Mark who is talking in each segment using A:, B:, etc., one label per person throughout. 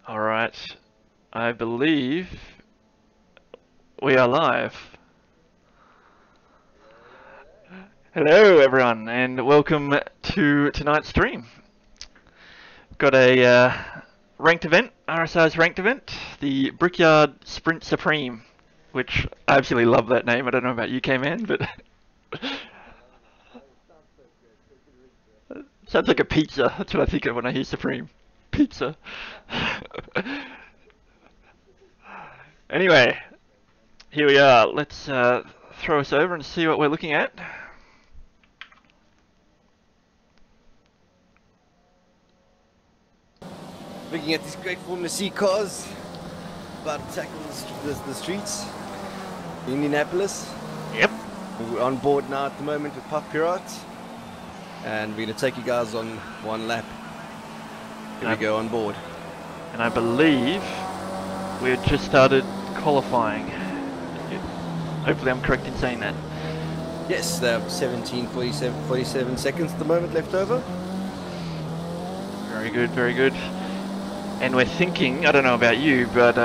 A: Alright, I believe we are live. Hello everyone and welcome to tonight's stream. Got a ranked event, RSR's ranked event, the Brickyard Sprint Supreme, which I absolutely love that name. I don't know about you, K-Man, but sounds like a pizza. That's what I think of when I hear Supreme. Pizza. Anyway, here we are. Let's throw us over and see what we're looking at.
B: Looking at these great Formula C cars, about to tackle the streets in Indianapolis.
A: Yep.
B: We're on board now at the moment with Brickyard, and we're going to take you guys on one lap. Here we go on board.
A: And I believe we've just started qualifying. Hopefully I'm correct in saying that.
B: Yes, they have 47 seconds at the moment left over.
A: Very good, very good. And we're thinking, I don't know about you, but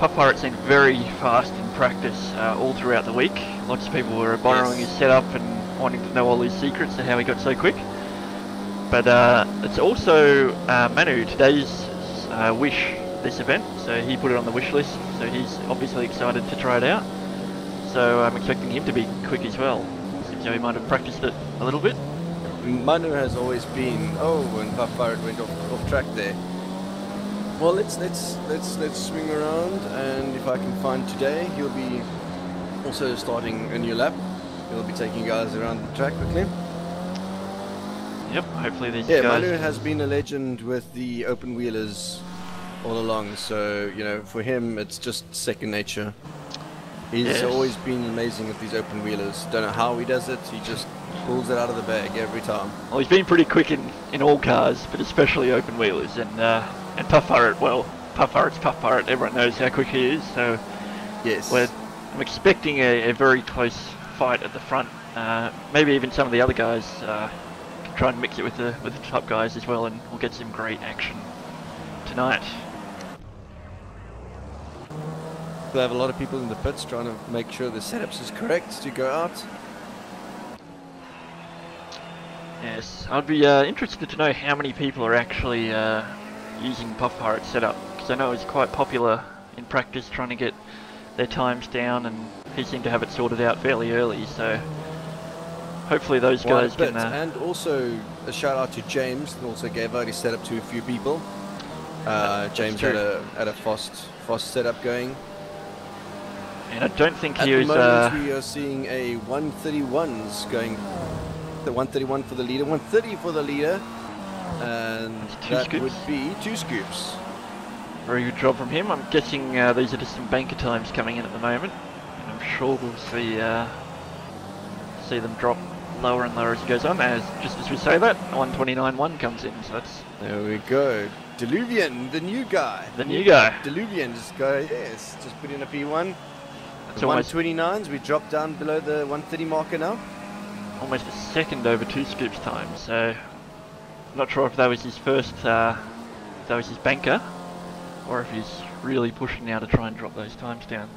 A: Multiplier seemed very fast in practice all throughout the week. Lots of people were borrowing his setup and wanting to know all his secrets and how he got so quick. But it's also Manu, today's wish, this event, so he put it on the wish list, so he's obviously excited to try it out. So I'm expecting him to be quick as well. Seems like he might have practiced it a little bit.
B: Manu has always been, when Brickyard went off track there. Well, let's swing around, and if I can find today, he'll be also starting a new lap. He'll be taking you guys around the track quickly.
A: Yep, hopefully these guys...
B: Manu has been a legend with the open wheelers all along, so, you know, for him, it's just second nature. He's always been amazing with these open wheelers. Don't know how he does it, he just pulls it out of the bag every time.
A: Well, he's been pretty quick in all cars, but especially open wheelers, and Brickyard, well, Brickyard's Brickyard, everyone knows how quick he is, so
B: yes,
A: I'm expecting a very close fight at the front. Maybe even some of the other guys can try and mix it with the top guys as well, and we'll get some great action tonight.
B: We'll have a lot of people in the pits trying to make sure the setups is correct to go out.
A: Yes, I'd be interested to know how many people are actually using Brickyard setup, because I know it's quite popular in practice trying to get their times down, and he seemed to have it sorted out fairly early, so hopefully those guys can...
B: And also a shout out to James, who also gave out his setup to a few people. James had a fast setup going.
A: And I don't think
B: at
A: he was...
B: At the moment we are seeing a 131s going, the 131 for the leader, 130 for the leader, and that would be 2 scoops.
A: Very good job from him. I'm guessing these are just some banker times coming in at the moment, and I'm sure we'll see them drop lower and lower as it goes on. Just as we say that, 129.1 comes in, so that's...
B: There we go. Diluvian, the new guy.
A: The new guy.
B: Diluvian, just put in a P1.
A: It's
B: 129s, we dropped down below the 130 marker now.
A: Almost a second over 2 scoops time, so not sure if that was his first, if that was his banker, or if he's really pushing now to try and drop those times down.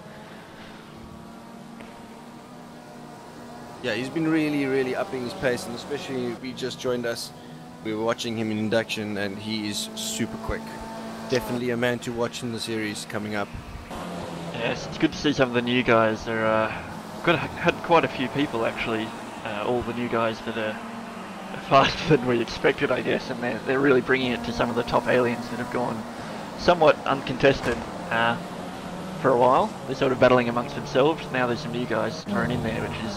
B: Yeah, he's been really upping his pace, and especially he just joined us. We were watching him in induction, and he is super quick. Definitely a man to watch in the series coming up.
A: Yes, it's good to see some of the new guys. They're had quite a few people actually. All the new guys that are faster than we expected, I guess, and they're really bringing it to some of the top aliens that have gone somewhat uncontested for a while. They're sort of battling amongst themselves. Now there's some new guys thrown in there, which is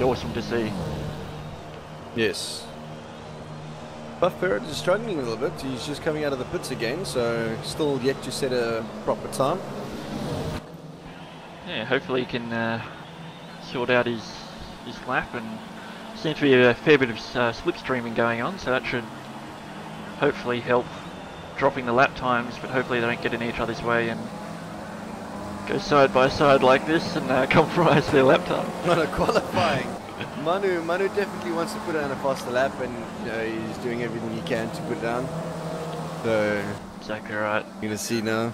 A: awesome to see.
B: Yes. Brickyard is struggling a little bit. He's just coming out of the pits again, so still yet to set a proper time.
A: Yeah, hopefully he can sort out his lap, and seems to be a fair bit of slipstreaming going on, so that should hopefully help dropping the lap times, but hopefully they don't get in each other's way and go side by side like this and compromise their lap time.
B: Not a qualifying. Manu definitely wants to put down a faster lap, and you know, he's doing everything he can to put it down. So
A: exactly right.
B: You're gonna see now.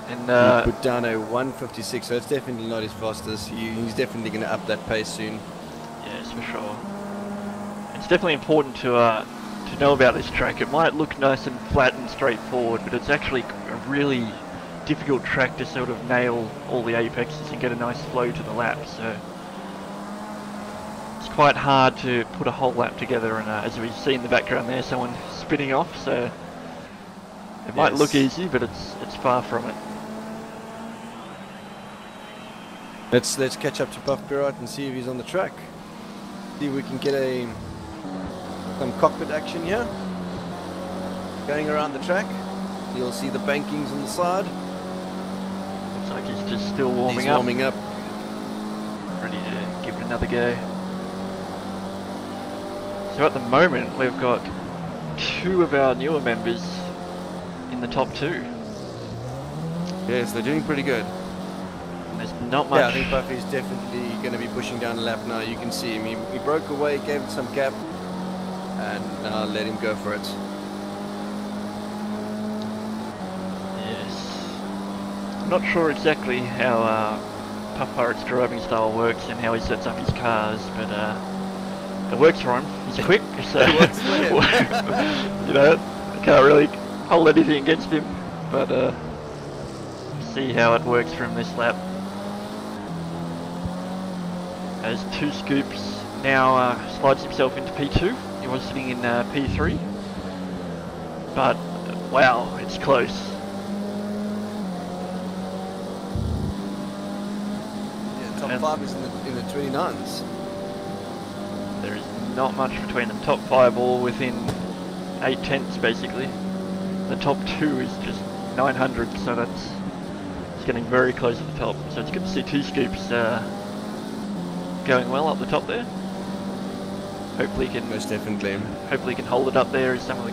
A: And
B: He put down a 156, so it's definitely not his fastest. He's definitely gonna up that pace soon.
A: yes, for sure. It's definitely important to know about this track. It might look nice and flat and straightforward, but it's actually a really difficult track to sort of nail all the apexes and get a nice flow to the lap. So it's quite hard to put a whole lap together. And as we see in the background there, someone spinning off. So it might look easy, but it's far from it.
B: Let's catch up to Brickyard and see if he's on the track. See if we can get some cockpit action here. Going around the track. You'll see the bankings on the side.
A: Looks like he's just still warming
B: He's warming up.
A: Ready to give it another go. So at the moment we've got 2 of our newer members in the top 2.
B: Yes, they're doing pretty good.
A: There's not much.
B: Yeah, I think Buffy's definitely going to be pushing down the lap now. You can see him. He broke away, gave it some gap, and now let him go for it.
A: Yes. I'm not sure exactly how Puff Pirate's driving style works and how he sets up his cars, but it works for him. He's quick, so
B: It works for him.
A: you know, I can't really hold anything against him, but see how it works for him this lap. Has 2 scoops, now slides himself into P2. He was sitting in P3, but wow, it's close.
B: Yeah, top 5 is in the 29s.
A: There is not much between them. Top 5 all within 8/10 basically. The top 2 is just 900, so it's getting very close to the top. So it's good to see 2 scoops going well up the top there. Hopefully he can
B: Most definitely.
A: hopefully he can hold it up there as some of the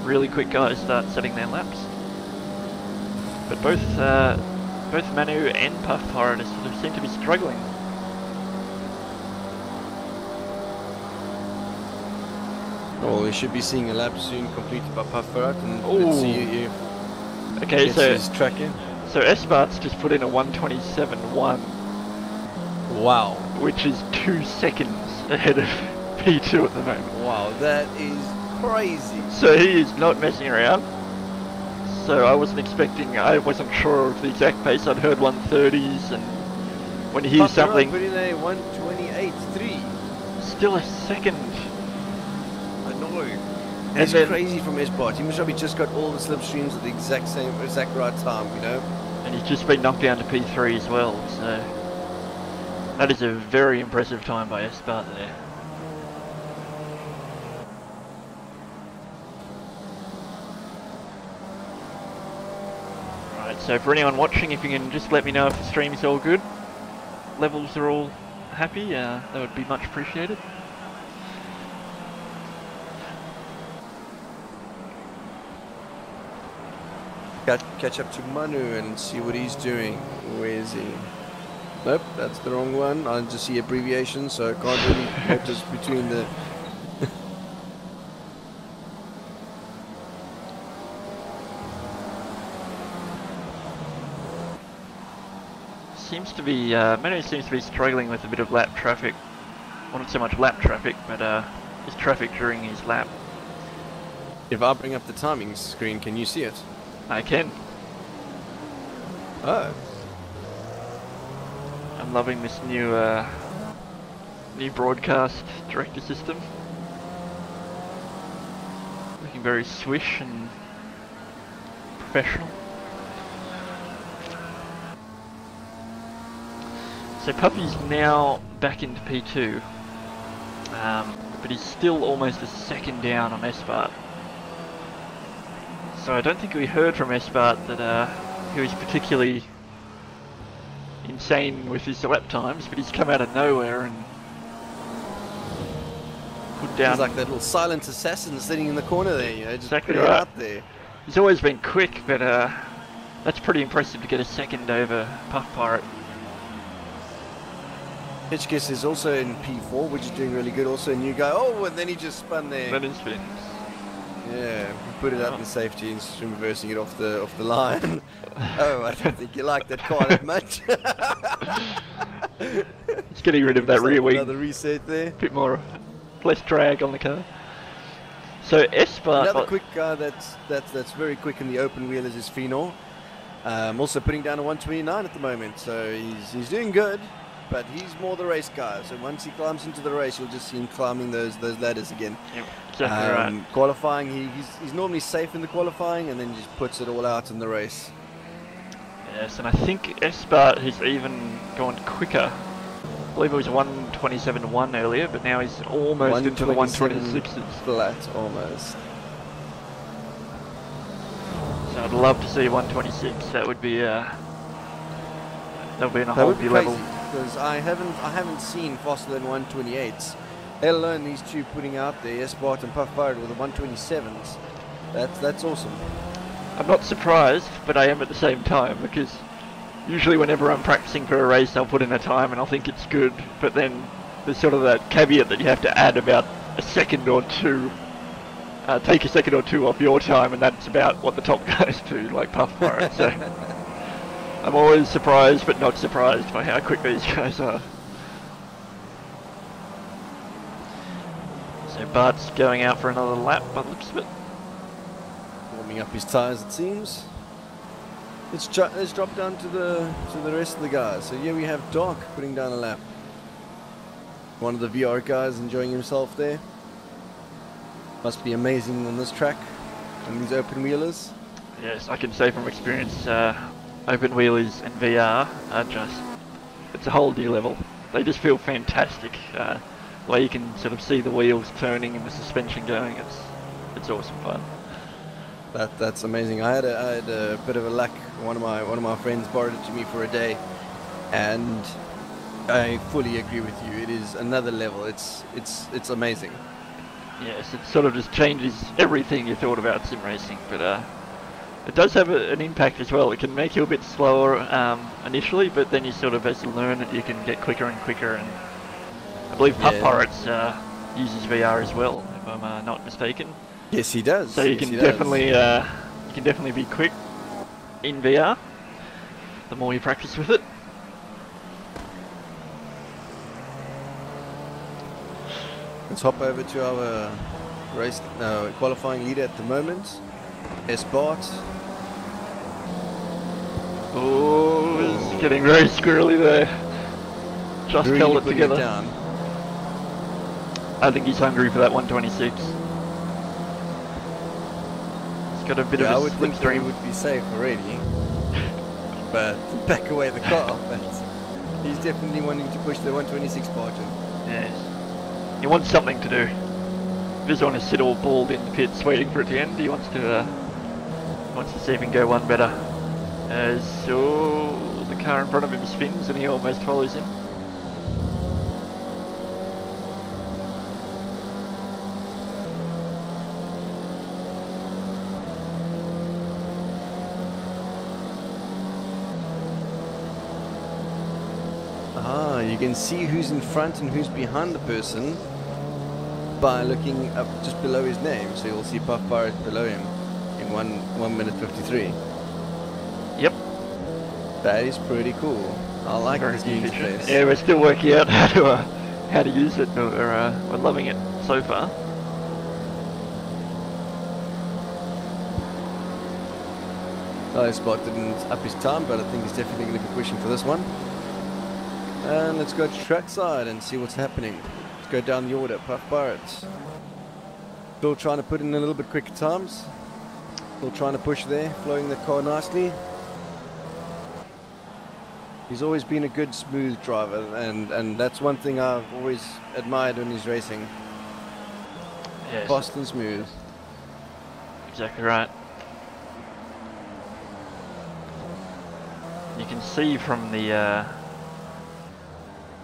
A: really quick guys start setting their laps. But both Manu and Puff Pirate sort of seem to be struggling.
B: Well, we should be seeing a lap soon completed by Puff Pirate, and let's see if
A: Okay,
B: gets his track in.
A: so Espart's just put in a 127.1.
B: Wow.
A: Which is 2 seconds ahead of P2 at the moment.
B: Wow, that is crazy.
A: So he is not messing around. So I wasn't sure of the exact pace. I'd heard 130s, and when you hear something...
B: put in a 128.3.
A: Still a second.
B: I know. That's
A: then,
B: crazy from Esbart. He must have just got all the slipstreams at the exact right time, you know?
A: And he's just been knocked down to P3 as well, so... That is a very impressive time by Espart there. Right, so for anyone watching, if you can just let me know if the stream is all good, levels are all happy, that would be much appreciated.
B: Catch up to Manu and see what he's doing. Where is he? Nope, that's the wrong one. I just see abbreviations, so I can't really notice between the...
A: Seems to be, Manu seems to be struggling with a bit of lap traffic. Well, not so much lap traffic, but just traffic during his lap.
B: If I bring up the timing screen, can you see it?
A: I can.
B: Oh.
A: I'm loving this new broadcast director system. Looking very swish and professional. So Puffy's now back into P2, but he's still almost a second down on Espart. So I don't think we heard from Espart that he was particularly insane with his lap times, but he's come out of nowhere and put down...
B: He's like that little silent assassin sitting in the corner there, you know, just
A: exactly
B: put it
A: right.
B: out there.
A: He's always been quick, but that's pretty impressive to get a second over Puff Pirate.
B: Hitchkiss is also in P4, which is doing really good. Also a new guy. Oh, and then he just spun there.
A: That is spins.
B: Yeah, put it out in safety and just reversing it off the line. Oh, I don't think you like that car that much.
A: It's getting rid of that rear wing.
B: Another reset there.
A: Bit more, less drag on the car. So S-Bar.
B: Another quick car that's very quick in the open wheel is his Phenol. Also putting down a 129 at the moment, so he's doing good. But he's more the race guy, so once he climbs into the race, you'll just see him climbing those ladders again.
A: Yep, exactly right.
B: Qualifying, he's normally safe in the qualifying, and then he just puts it all out in the race.
A: Yes, and I think S-Bar has even gone quicker. I believe it was 127.1 earlier, but now he's almost into the 126s.
B: Flat, almost.
A: So I'd love to see 126. That would be in a whole new level.
B: Because I haven't seen faster than 128s. Let alone these two putting out there, S-Bart and Puff Pirate with the 127s. That's awesome.
A: I'm not surprised, but I am at the same time, because usually whenever I'm practicing for a race, I'll put in a time and I'll think it's good, but then there's sort of that caveat that you have to add about a second or two. Take a second or two off your time, and that's about what the top guys do, like Puff Pirate. So I'm always surprised, but not surprised by how quick these guys are. So Bart's going out for another lap by the looks of it.
B: Warming up his tyres, it seems. Let's drop down to the rest of the guys. So here we have Doc putting down a lap. One of the VR guys enjoying himself there. Must be amazing on this track and these open wheelers.
A: Yes, I can say from experience, open wheelers and VR are just, it's a whole new level. They just feel fantastic. The way you can sort of see the wheels turning and the suspension going, it's awesome fun.
B: That's amazing. I had a bit of a luck. One of my friends borrowed it to me for a day, and I fully agree with you. It is another level. It's amazing.
A: Yes, it sort of just changes everything you thought about sim racing, but it does have an impact as well. It can make you a bit slower initially, but then you sort of, as you learn it, you can get quicker and quicker. And I believe Puff Pirates uses VR as well, if I'm not mistaken.
B: Yes, he does.
A: So you can definitely be quick in VR. The more you practice with it.
B: Let's hop over to our race qualifying leader at the moment, S-Bart.
A: Oh, it's getting very squirrely there. Just
B: really
A: held it together.
B: Down.
A: I think he's hungry for that 126. He's got a bit of a
B: I would think
A: slipstream.
B: he would be safe already, but back away the car. But he's definitely wanting to push the 126 margin.
A: Yes. He wants something to do. He doesn't want to sit all bald in the pits waiting for it to end. He wants to see if he can go one better. So the car in front of him spins and he almost follows him.
B: You can see who's in front and who's behind the person by looking up just below his name. So you'll see Puff Pirate below him in 1 minute 53.
A: Yep.
B: That is pretty cool. I like this new interface.
A: Yeah, we're still working out how to use it. We're loving it so far.
B: Spot didn't up his time, but I think he's definitely going to be pushing for this one. And let's go to trackside and see what's happening. Let's go down the order. Puff Pirates. Still trying to put in a little bit quicker times. Still trying to push there, flowing the car nicely. He's always been a good, smooth driver, and that's one thing I've always admired when he's racing.
A: Yes.
B: Fast and smooth.
A: Exactly right. You can see from the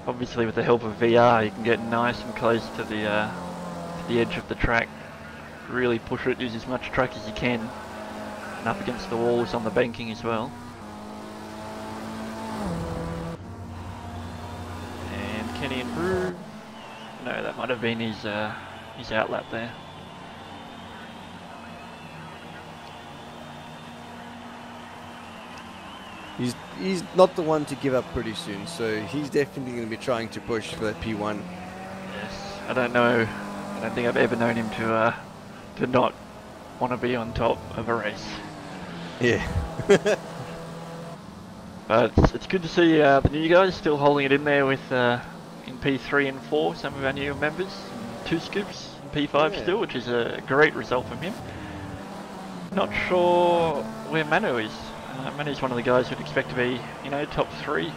A: obviously with the help of VR you can get nice and close to the edge of the track, really push it, use as much track as you can, and up against the walls on the banking as well. And Kenny improve. No, that might have been his outlap there.
B: He's not the one to give up pretty soon, so he's definitely going to be trying to push for that P1.
A: Yes, I don't know. I don't think I've ever known him to not want to be on top of a race.
B: Yeah.
A: But it's good to see the new guys still holding it in there with in P3 and 4, some of our new members, and 2 scoops in P5 still, which is a great result from him. Not sure where Manu is. Manu's one of the guys who'd expect to be, you know, top 3.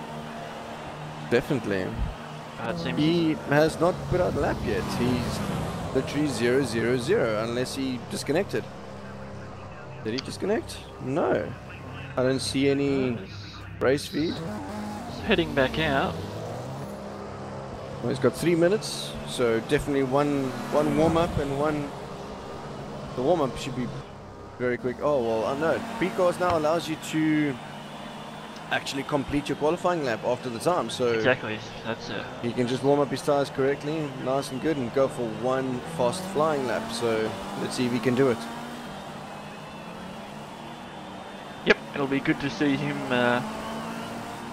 B: Definitely.
A: It seems
B: he has not put out a lap yet. He's literally 0-0-0 unless he disconnected. Did he disconnect? No. I don't see any race feed.
A: He's heading back out.
B: Well, he's got 3 minutes, so definitely one warm-up and one... The warm-up should be very quick. Oh, well, I know. Precars now allows you to actually complete your qualifying lap after the time, so...
A: Exactly, that's it.
B: He can just warm up his tires correctly, nice and good, and go for one fast flying lap, so let's see if he can do it.
A: Yep, it'll be good to see him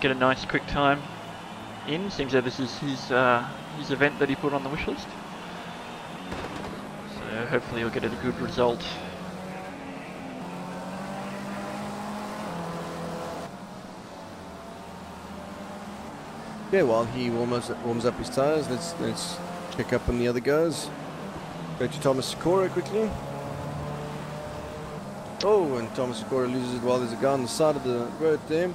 A: get a nice quick time in. Seems that this is his event that he put on the wish list. So hopefully he'll get a good result.
B: Yeah, while he warms up his tires, let's check up on the other guys. Go to Thomas Sikora quickly. Oh, and Thomas Sikora loses it while there's a guy on the side of the road there.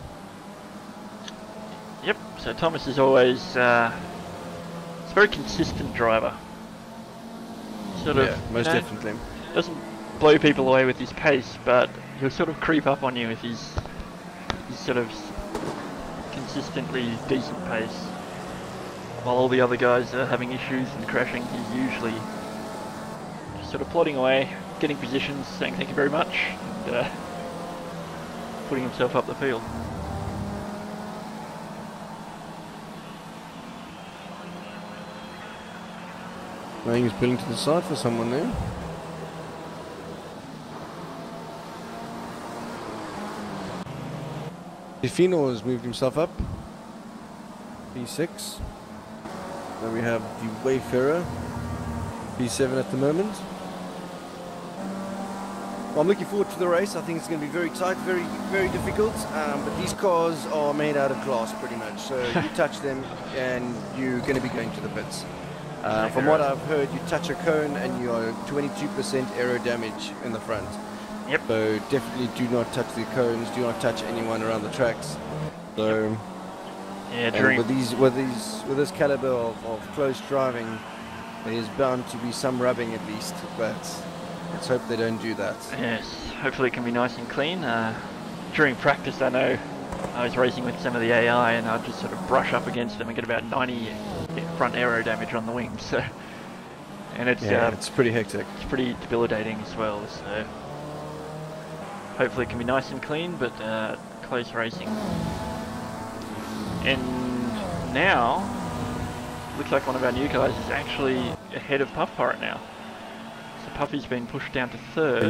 A: Yep, so Thomas is always he's a very consistent driver. Sort of,
B: yeah, most definitely.
A: Doesn't blow people away with his pace, but he'll sort of creep up on you with his sort of consistently decent pace. While all the other guys are having issues and crashing, he's usually just sort of plodding away, getting positions, saying thank you very much, and putting himself up the field.
B: I think he's pulling to the side for someone there. Defino has moved himself up. P6. Then we have the Wayfarer. P7 at the moment. Well, I'm looking forward to the race. I think it's going to be very tight, very, very difficult. But these cars are made out of glass pretty much. So you touch them and you're going to be going to the pits. From what I've heard, you touch a cone and you are 22% aero damage in the front.
A: Yep.
B: So definitely do not touch the cones. Do not touch anyone around the tracks. So
A: yeah,
B: with this caliber of close driving, there is bound to be some rubbing at least. But let's hope they don't do that.
A: Yes, hopefully it can be nice and clean. During practice, I know I was racing with some of the AI, and I'd just sort of brush up against them and get about 90 front aero damage on the wings. So, and it's
B: pretty hectic.
A: It's pretty debilitating as well. So. Hopefully it can be nice and clean, but close racing. And now, looks like one of our new guys is actually ahead of Puff Pirate now. So Puffy's been pushed down to 3rd.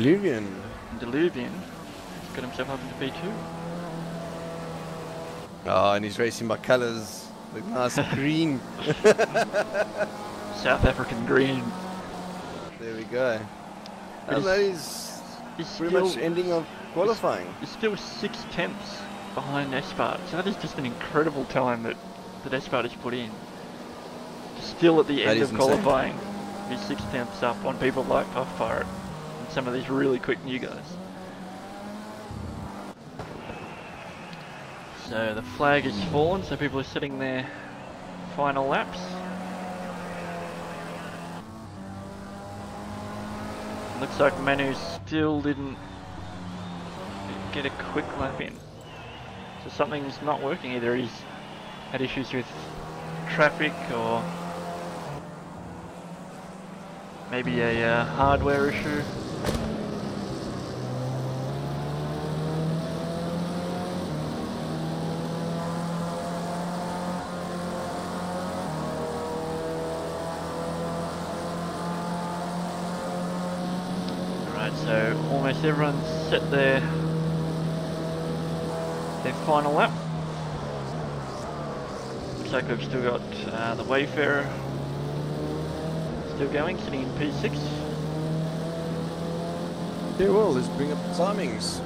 A: Deluvian has got himself up into P2.
B: Oh, and he's racing by colours. The nice green.
A: South African green.
B: There we go. And that is... He's pretty much ending of qualifying.
A: He's still 6/10 behind Espart, so that is just an incredible time that Espart has put in. Still at the end of qualifying, he's 6/10 up on people like Puff Pirate and some of these really quick new guys. So the flag has fallen, so people are sitting their final laps. Looks like Manu still didn't get a quick lap in. So something's not working. Either he's had issues with traffic or maybe a hardware issue. So almost everyone's set their their final lap. Looks like we've still got the Wayfarer still going, sitting in P6.
B: Yeah, well, let's bring up the timings.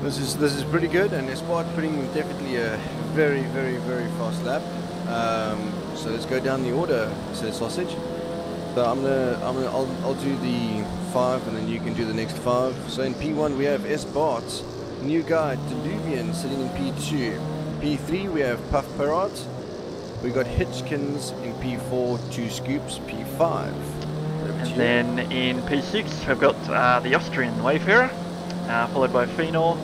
B: This is pretty good, and Esport putting definitely a very fast lap. So let's go down the order, says Sausage. So I'll do the 5, and then you can do the next 5. So in P1 we have Esport, New Guy, Diluvian sitting in P2. P3 we have Puff Parrot. We got Hitchkins in P4, 2 Scoops, P5.
A: And then in P6 we've got the Austrian Wayfarer, followed by Phenol,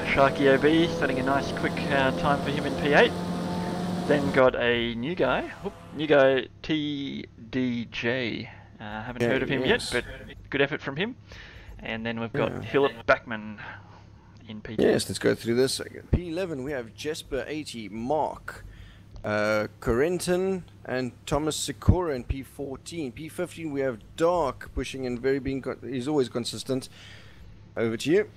A: Sharky OB setting a nice quick time for him in P8. Then got a new guy TDJ. Haven't heard of him yet, but good effort from him. And then we've got Philip Backman in P2.
B: Yes, let's go through this. P11 we have Jesper 80, Mark, Corentin and Thomas Sikora in P14. P15 we have Dark pushing and he's always consistent. Over to you.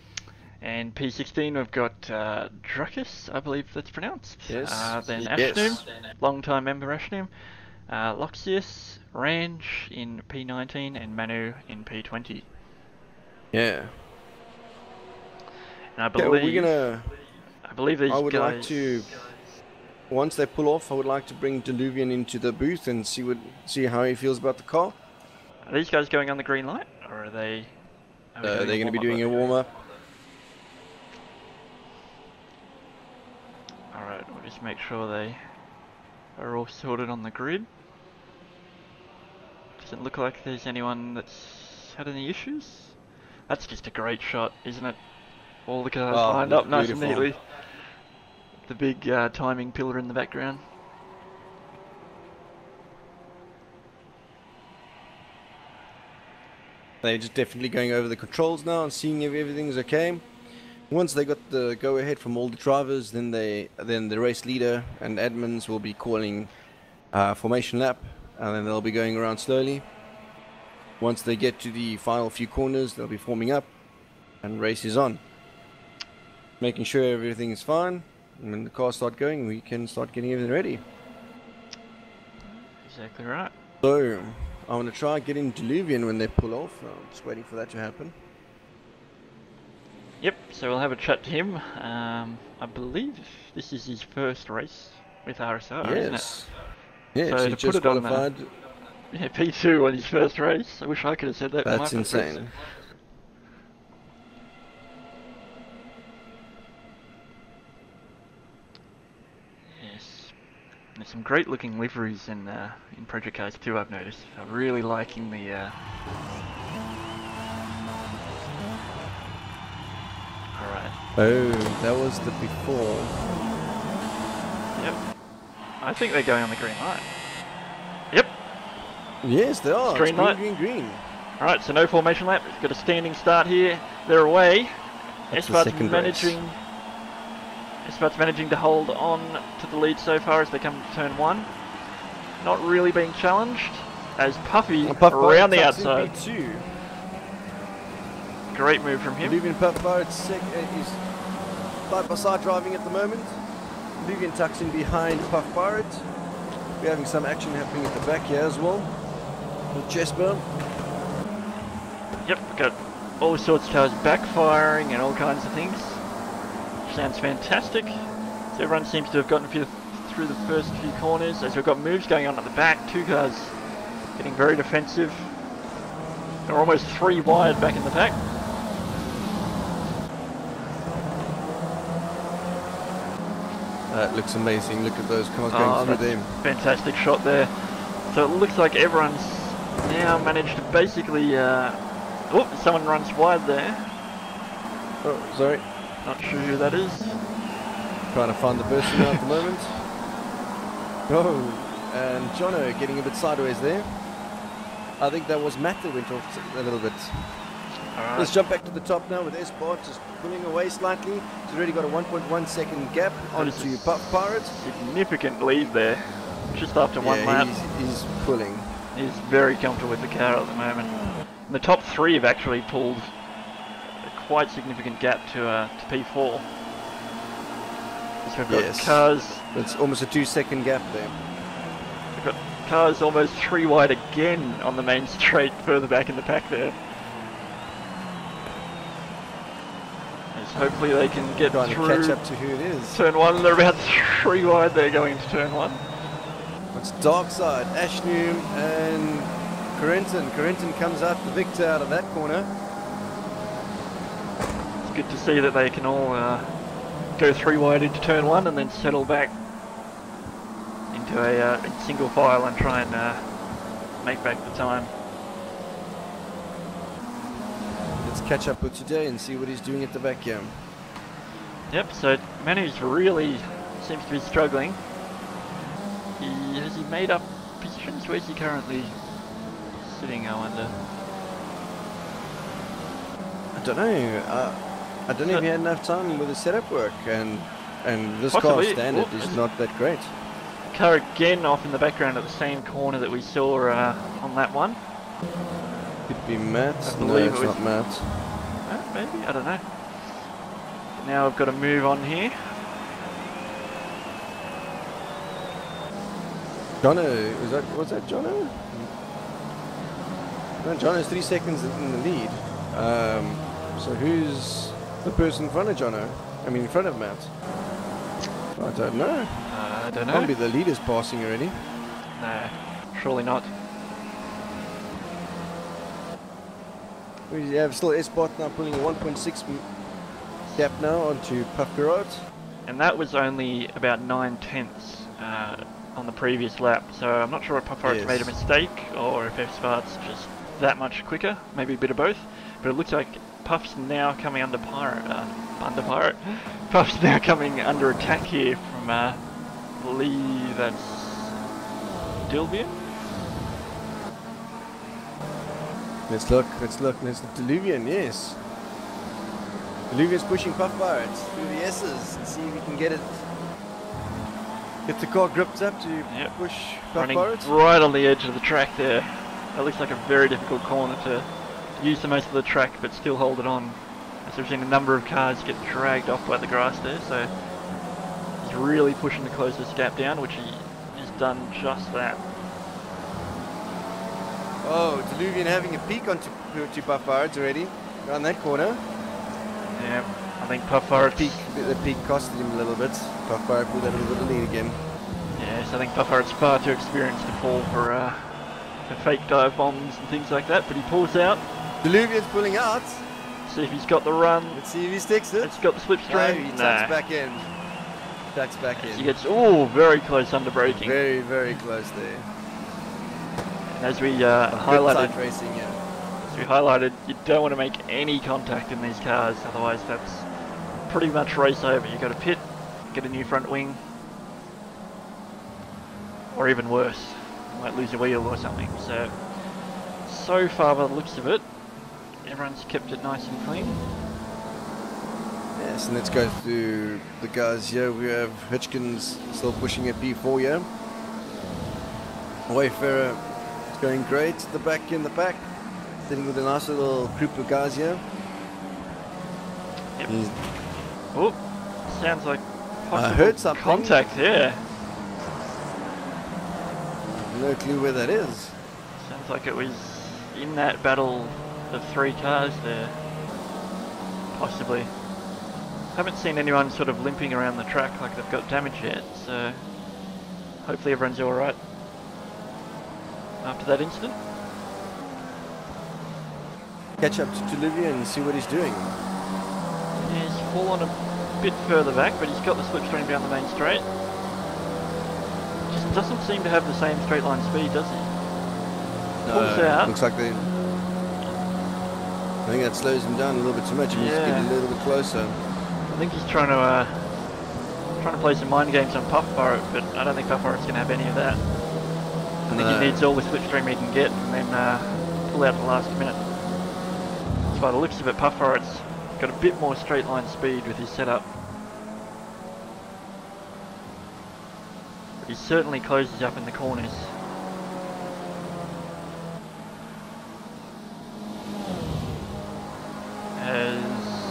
A: And P16 we've got Druckus, I believe that's pronounced.
B: Yes.
A: Then Ashnum, long time member Ashnum. Loxius, Range in P19 and Manu in P20.
B: Yeah.
A: And I believe these
B: I would
A: guys...
B: like to, once they pull off, I would like to bring Diluvian into the booth and see how he feels about the car.
A: Are these guys going on the green light, or are they?
B: They're going to be doing a warm up.
A: All right, we'll just make sure they are all sorted on the grid. Doesn't look like there's anyone that's had any issues. That's just a great shot, isn't it? All the cars lined up nice and neatly. The big timing pillar in the background.
B: They're just definitely going over the controls now and seeing if everything's okay. Once they got the go-ahead from all the drivers, then the race leader and admins will be calling formation lap, and then they'll be going around slowly. Once they get to the final few corners, they'll be forming up, and race is on. Making sure everything is fine, and when the cars start going, we can start getting everything ready.
A: Exactly right.
B: So, I want to try getting Diluvian when they pull off. I'm just waiting for that to happen.
A: Yep, so we'll have a chat to him. I believe this is his first race with RSR, isn't it?
B: Yes,
A: so
B: he
A: to
B: just
A: put it
B: qualified.
A: Yeah, P2 on his first race. I wish I could have said that.
B: That's insane.
A: Yes, there's some great looking liveries in Project Cars too, I've noticed. I'm really liking the... Alright.
B: Oh, that was the before.
A: Yep. I think they're going on the green light. Yep.
B: Yes, they are.
A: Green light.
B: Green.
A: Alright, so no formation lap. We've got a standing start here. They're away. Espart's managing to hold on to the lead so far as they come to turn 1. Not really being challenged as Puffy around the outside. Great move from him.
B: Diluvian Puff Pirate is side by side driving at the moment. Diluvian tucks in behind Puff Pirate. We're having some action happening at the back here as well. With Jesper.
A: Yep, got all sorts of cars backfiring and all kinds of things. Sounds fantastic. So everyone seems to have gotten through the first few corners as we've got moves going on at the back. 2 cars getting very defensive. They're almost 3 wide back in the pack.
B: That looks amazing. Look at those cars going through them.
A: Fantastic shot there. So it looks like everyone's now managed to basically... someone runs wide there.
B: Oh, sorry.
A: Not sure who that is.
B: Trying to find the person now at the moment. Oh, and Jono getting a bit sideways there. I think that was Matt that went off a little bit. Right. Let's jump back to the top now with Esport just pulling away slightly. He's already got a 1.1 second gap onto Puff Pirate.
A: Significant lead there, just after 1 lap.
B: He's pulling.
A: He's very comfortable with the car at the moment. And the top 3 have actually pulled quite significant gap to P4. So we've got
B: Yes.
A: cars.
B: It's almost a 2-second gap there.
A: We've got cars almost 3 wide again on the main straight, further back in the pack there. As hopefully they can get
B: Trying
A: through
B: to catch up to who it is.
A: turn 1. They're about 3 wide there going into turn 1.
B: It's dark side, Ashnoom and Corentin. Corentin comes out the victor out of that corner.
A: It's good to see that they can all go 3 wide into turn 1 and then settle back into a single file and try and make back the time.
B: Let's catch up with today and see what he's doing at the back here.
A: Yep, so Manu's really seems to be struggling. Has he made up positions? Where's he currently sitting, I wonder?
B: I don't know. I don't know if he had enough time with the setup work, and this
A: Possibly.
B: car standard
A: Oh,
B: is not that great.
A: Car again off in the background at the same corner that we saw on that one.
B: Could be Matt.
A: I
B: No,
A: believe
B: it's
A: it was-
B: not Matt.
A: Maybe, I don't know. Now I've got to move on here.
B: Jono, was that Jono? No, Jono's 3 seconds in the lead. So who's the person in front of Jono? I mean, in front of Matt? I don't know.
A: I don't know.
B: Can't be the leader's passing already.
A: No, surely not.
B: We have still S-Bot now pulling a 1.6 gap now onto Brickyard.
A: And that was only about 9/10 on the previous lap, so I'm not sure if Puffheart's
B: Yes.
A: made a mistake or if F-Spart's just that much quicker, maybe a bit of both. But it looks like Puff's now coming under Pirate. Puff's now coming under attack here from, I believe that's Dilvian?
B: Let's look. There's Diluvian, yes. Diluvian's pushing Puffheart through the S's and see if we can get the car gripped up to push
A: Running
B: Puffheart.
A: right on the edge of the track there. That looks like a very difficult corner to use the most of the track but still hold it on. As we've seen a number of cars get dragged off by the grass there, so he's really pushing to close this gap down, which he has done just that.
B: Oh, Diluvian having a peek onto Puffheart already around that corner.
A: Yeah, I think Puffheart.
B: The peak costed him a little bit. Puffheart pulled out a little bit of lead again.
A: Yes, I think Puffheart's far too experienced to fall for fake dive bombs and things like that, but he pulls out.
B: Diluvian's pulling out.
A: See if he's got the run.
B: Let's see if he sticks it.
A: It's got the slipstream.
B: No, he tucks back in. Tucks back in.
A: He gets very close under braking.
B: Very, very close there.
A: And as we
B: Good
A: highlighted,
B: tight racing, yeah.
A: as we highlighted, you don't want to make any contact in these cars, otherwise that's pretty much race over. You've got to pit, get a new front wing, or even worse, you might lose a wheel or something. So far by the looks of it, everyone's kept it nice and clean.
B: Yes, and let's go through the guys here. We have Hitchkins still pushing at P4 here. Wayfarer is going great at the back in the pack. Sitting with a nice little group of guys here.
A: Yep. Oh, sounds like
B: I heard something.
A: contact, yeah.
B: No clue where that is.
A: Sounds like it was in that battle of 3 cars there. Possibly. Haven't seen anyone sort of limping around the track like they've got damage yet, so hopefully everyone's alright after that incident.
B: Catch up to Tulivia and see what he's doing.
A: Yeah, he's fallen a bit further back, but he's got the slipstream down the main straight. Just doesn't seem to have the same straight line speed, does he? Pulls out.
B: Looks like they... I think that slows him down a little bit too much. He needs to get a little bit closer.
A: I think he's trying to play some mind games on Puffheart, but I don't think Puffheart's going to have any of that. I think he needs all the slipstream he can get and then pull out at the last minute. So by the looks of it, Puffheart's got a bit more straight line speed with his setup. But he certainly closes up in the corners. As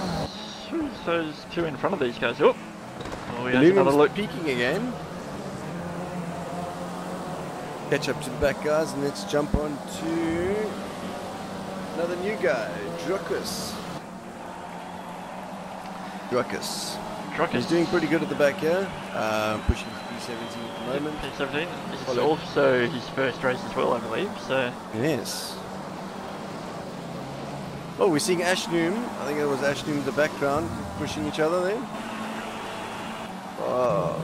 A: those two in front of these guys. Oh, we have
B: Illumin's
A: another look.
B: peaking again. Catch up to the back guys and let's jump on to another new guy, Druckus. He's doing pretty good at the back here. Pushing P17 at the moment.
A: P17. This is also his first race as well, I believe. So
B: yes. Oh, we're seeing Ashnoom. I think it was Ashnoom in the background pushing each other there. Oh.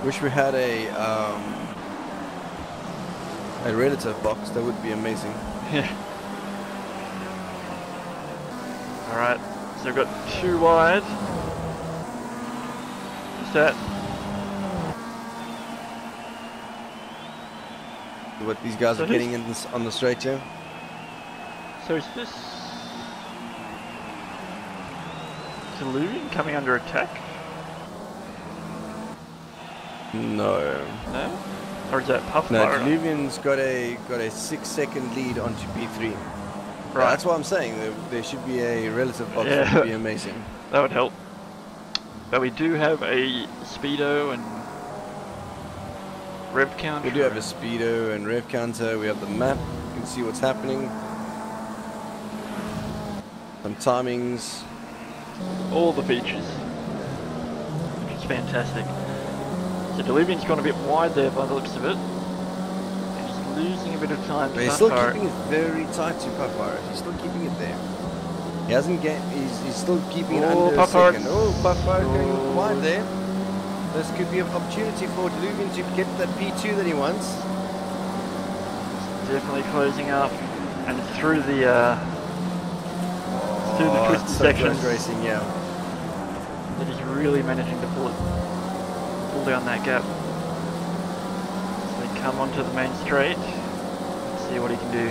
B: Wish we had a relative box. That would be amazing.
A: Yeah. All right. So we've got 2 wide. What's that?
B: What these guys are getting in this, on the straight here.
A: So is this Diluvian coming under attack?
B: No.
A: No? Or is that Puff
B: No,
A: Fire?
B: Diluvian's got a 6-second lead onto P3.
A: Right.
B: That's what I'm saying. There should be a relative box.
A: Yeah.
B: That would be amazing.
A: That would help. But we do have a Speedo and rev counter.
B: We do have a Speedo and rev counter. We have the map. You can see what's happening. Some timings.
A: All the features. Which is fantastic. So Diluvian's gone a bit wide there by the looks of it. And he's losing a bit of time.
B: But he's still keeping it very tight to Puffire. He's still keeping it there. He hasn't get. He's still keeping it under a second. Oh, Puffire going wide there. This could be an opportunity for Diluvian to get that P2 that he wants.
A: It's definitely closing up, and it's through the twisted sections.
B: Racing, yeah.
A: That he's really managing to pull down that gap. So they come onto the main straight. Let's see what he can do.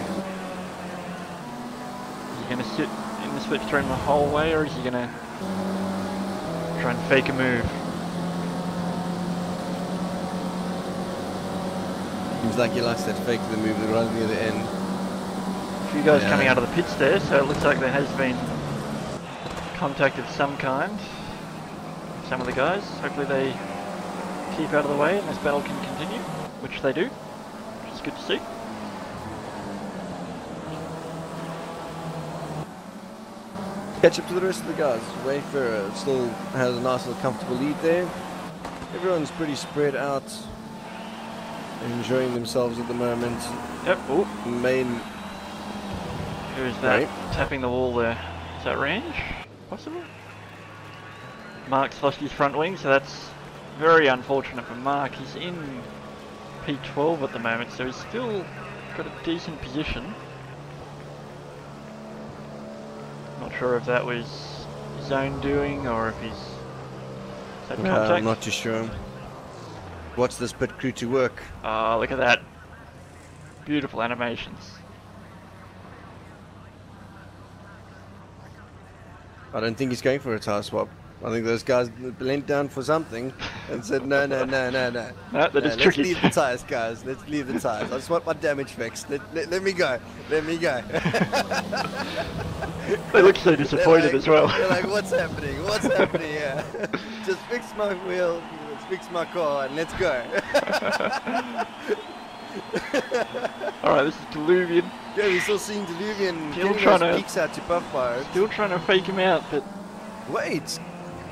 A: Is he going to sit in the slipstream the whole way, or is he going to try and fake a move?
B: Seems like he likes that fake to the move right near the end.
A: A few guys coming out of the pits there, so it looks like there has been contact of some kind. Some of the guys, hopefully they keep out of the way and this battle can continue, which they do, which is good to see.
B: Catch up to the rest of the guys. Wayfarer still has a nice little comfortable lead there. Everyone's pretty spread out, enjoying themselves at the moment.
A: Yep. Oh,
B: Main.
A: who's that
B: Right.
A: tapping the wall there? Is that range? Possible? Mark's lost his front wing, so that's very unfortunate for Mark. He's in P12 at the moment, so he's still got a decent position. Not sure if that was his own doing or if he's had contact.
B: I'm not too sure. Watch this pit crew to work.
A: Oh, look at that. Beautiful animations.
B: I don't think he's going for a tire swap. I think those guys leant down for something and said, no.
A: No, they're just
B: Let's
A: tricky.
B: leave the tires, guys. Let's leave the tires. I just want my damage fixed. Let me go. Let me go.
A: They look so disappointed as well.
B: They're like, what's happening? What's happening here? Just fix my wheel, let's fix my car, and let's go.
A: Alright, this is Diluvian.
B: Yeah, we're still seeing Diluvian
A: Still
B: getting
A: trying
B: those
A: to-
B: peaks out to Puffire.
A: Still trying to fake him out, but
B: Wait,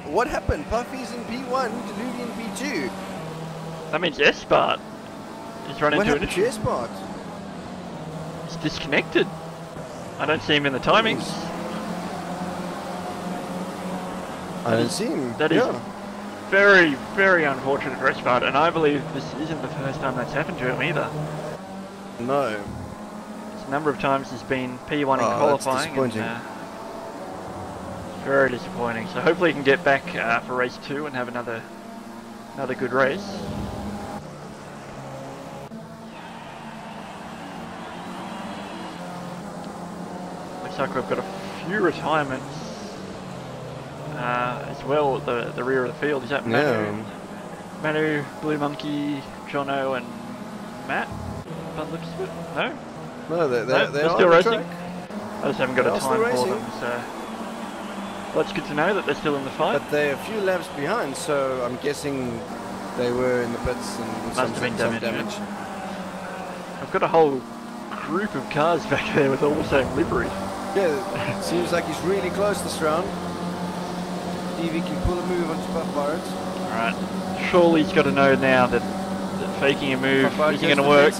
B: what happened? Puffy's in P1, Diluvian P2.
A: that means S-Bart is running
B: What
A: into an
B: happened to
A: issue.
B: S-Bart?
A: It's disconnected. I don't see him in the timings.
B: I don't see him.
A: That is very, very unfortunate for S-Bart, and I believe this isn't the first time that's happened to him either.
B: No.
A: It's a number of times he's been P1 in
B: That's
A: qualifying.
B: disappointing.
A: And, very disappointing. So hopefully he can get back for race 2 and have another good race. Looks like we've got a few retirements as well at the rear of the field. Is that Manu? Manu, Blue Monkey, Jono and Matt? By the looks of it? No?
B: No, they're
A: They're
B: on
A: still
B: the
A: racing.
B: track.
A: I just haven't got
B: They're
A: a
B: still
A: time for
B: racing.
A: them, so... That's good to know that they're still in the fight.
B: But they're a few laps behind, so I'm guessing they were in the pits and
A: Must
B: some
A: have been
B: damage.
A: damage. I've got a whole group of cars back there with all the same livery.
B: Yeah, seems like he's really close this round. See if he can pull a move onto Puff Pirates.
A: Alright, surely he's got to know now that faking a move isn't going to work.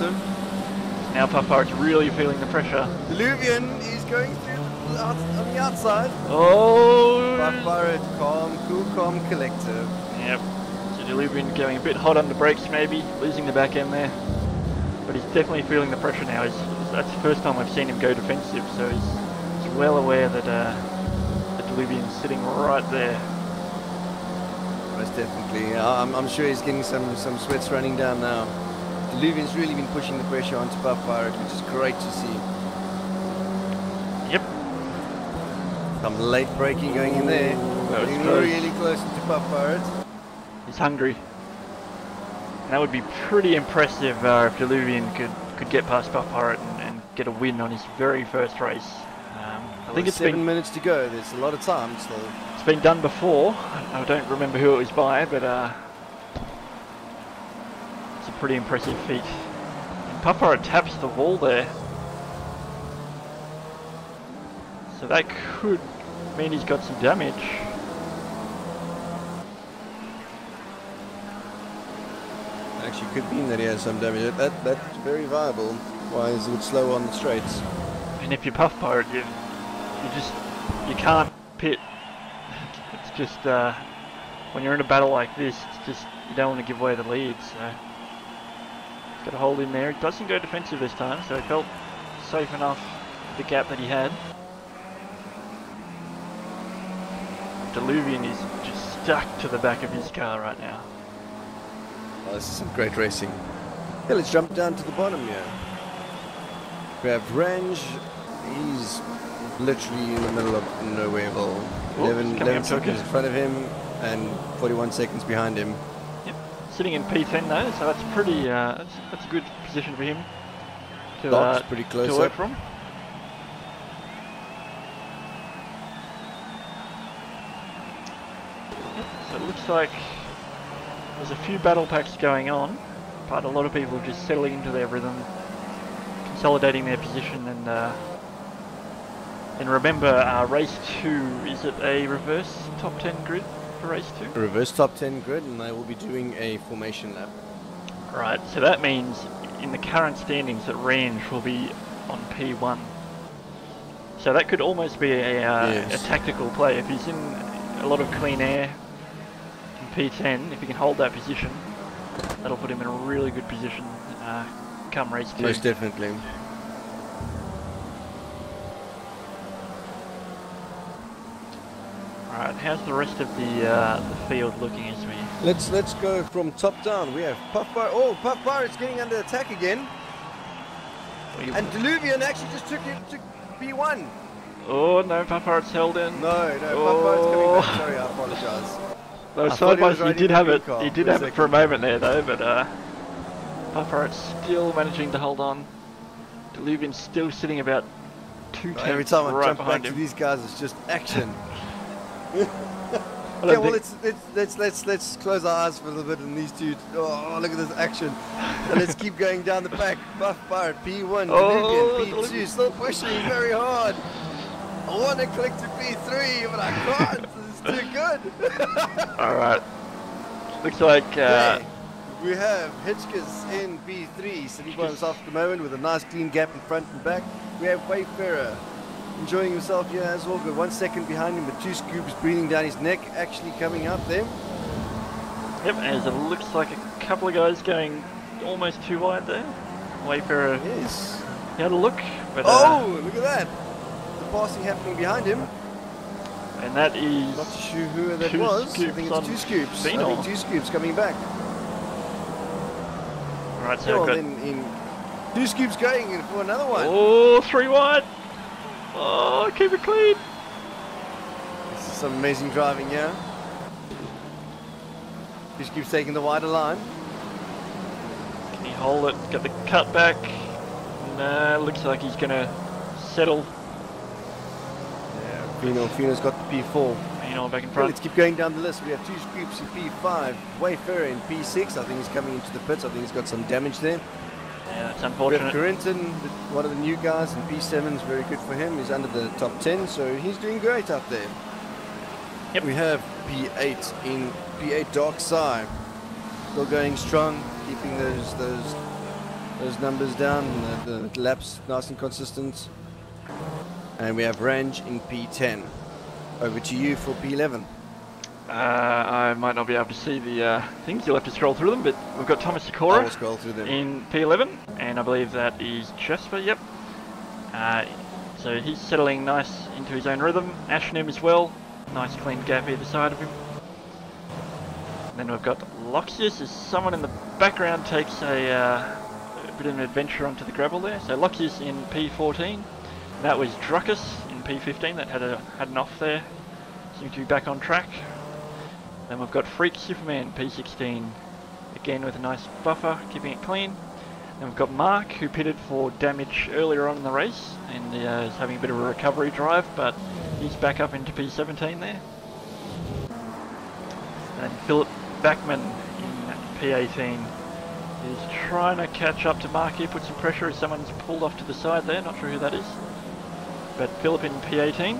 A: Now Puff Pirate's really feeling the pressure.
B: Diluvian is going through on the outside.
A: Oh!
B: Puff Pirate, calm, cool, calm, collective.
A: Yep. So Diluvian going a bit hot on the brakes maybe, losing the back end there. But he's definitely feeling the pressure now. That's the first time I've seen him go defensive, so he's well aware that the Diluvian's sitting right there.
B: Most definitely. I'm sure he's getting some sweats running down now. Diluvian's really been pushing the pressure onto Puff Pirate, which is great to see.
A: Yep.
B: Some late braking going in there. Getting really close into Puff Pirate.
A: He's hungry. And that would be pretty impressive if Diluvian could get past Puff Pirate and get a win on his very first race. I think it's
B: 7 minutes to go. There's a lot of time still.
A: It's been done before. I don't remember who it was by, but it's a pretty impressive feat. And Puff Pirate taps the wall there. So that could mean he's got some damage.
B: Actually, could mean that he has some damage. That's very viable. Why is it slow on the straights?
A: And if you're Puff Pirate, you can't pit. It's just when you're in a battle like this, it's just you don't want to give away the lead. So he's got to hold in there. He doesn't go defensive this time, so he felt safe enough with the gap that he had. Diluvian is just stuck to the back of his car right now.
B: Oh, this is some great racing. Yeah, let's jump down to the bottom here. We have Range. He's literally in the middle of nowhere. 11 seconds in front of him and 41 seconds behind him.
A: Yep, sitting in P10 though, so that's pretty. That's a good position for him to
B: pretty close
A: to work
B: up
A: from. Yep, so it looks like there's a few battle packs going on, but a lot of people just settling into their rhythm, consolidating their position, and remember, race 2, is it a reverse top 10 grid for race 2?
B: A reverse top 10 grid, and they will be doing a formation lap.
A: Right, so that means in the current standings that Range will be on P1. So that could almost be a tactical play. If he's in a lot of clean air in P10, if he can hold that position, that'll put him in a really good position come race 2.
B: Most definitely.
A: Alright, how's the rest of the field looking as we...
B: Let's go from top down. We have Puff Pirate. Oh, Puff Pirate's getting under attack again. And Diluvian actually just took P1.
A: Oh no, Puff Pirate's held in.
B: No, Puff Pirate's coming back. Sorry, I apologise.
A: Though side by side, he did have it. He did have it for a moment there though, but Puff Pirate's still managing to hold on. Diluvian's still sitting about 2 tenths
B: every time I jump back
A: him.
B: to these guys, it's just action. Okay, well let's close our eyes for a little bit and these two. Oh, look at this action! And let's keep going down the back. Puff Pirate P1, Diluvian P2, still pushing very hard. I want to click to P3, but I can't. This is too good.
A: All right. Looks like
B: we have Hitchkins in P3, sitting by himself at the moment with a nice clean gap in front and back. We have Wayfarer enjoying himself here as well. Got 1 second behind him, but 2 scoops breathing down his neck, actually coming up there.
A: Yep, as it looks like a couple of guys going almost too wide there. Wayfarer,
B: yes.
A: He had a look, but
B: oh, look at that! The passing happening behind him.
A: And that is
B: not too sure who that was. I think it's 2 scoops. I think 2 scoops coming back.
A: Right, so
B: then 2 scoops going in for another one.
A: Oh, 3 wide. Oh, keep it clean.
B: This is some amazing driving here. 2 scoops taking the wider line.
A: Can he hold it? Got the cut back. No, looks like he's going to settle.
B: Fino's got the P4.
A: Back in
B: Okay,
A: front.
B: let's keep going down the list. We have two scoops in P5. Wayfarer in P6. I think he's coming into the pits. I think he's got some damage there.
A: Yeah, that's
B: We have
A: unfortunate.
B: Corentin, one of the new guys in P7 is very good for him. He's under the top 10, so he's doing great out there.
A: Yep.
B: We have P8 in P8 Dark Side. Still going strong, keeping those numbers down, the laps nice and consistent. And we have Range in P10. Over to you for P11.
A: I might not be able to see the things. You'll have to scroll through them, but we've got Thomas
B: I
A: Sikora
B: will scroll through them.
A: in P11, and I believe that is Jasper. Yep. So he's settling nice into his own rhythm. Ashnim as well. Nice clean gap either side of him. And then we've got Loxius as someone in the background takes a bit of an adventure onto the gravel there. So Loxius in P14. That was Druckus in P15 that had an off there. Seems to be back on track. Then we've got Freak Superman P16 again with a nice buffer, keeping it clean. Then we've got Mark who pitted for damage earlier on in the race and is having a bit of a recovery drive, but he's back up into P17 there. And Philip Backman in P18 is trying to catch up to Mark here, put some pressure as someone's pulled off to the side there, not sure who that is. But Philip in P18.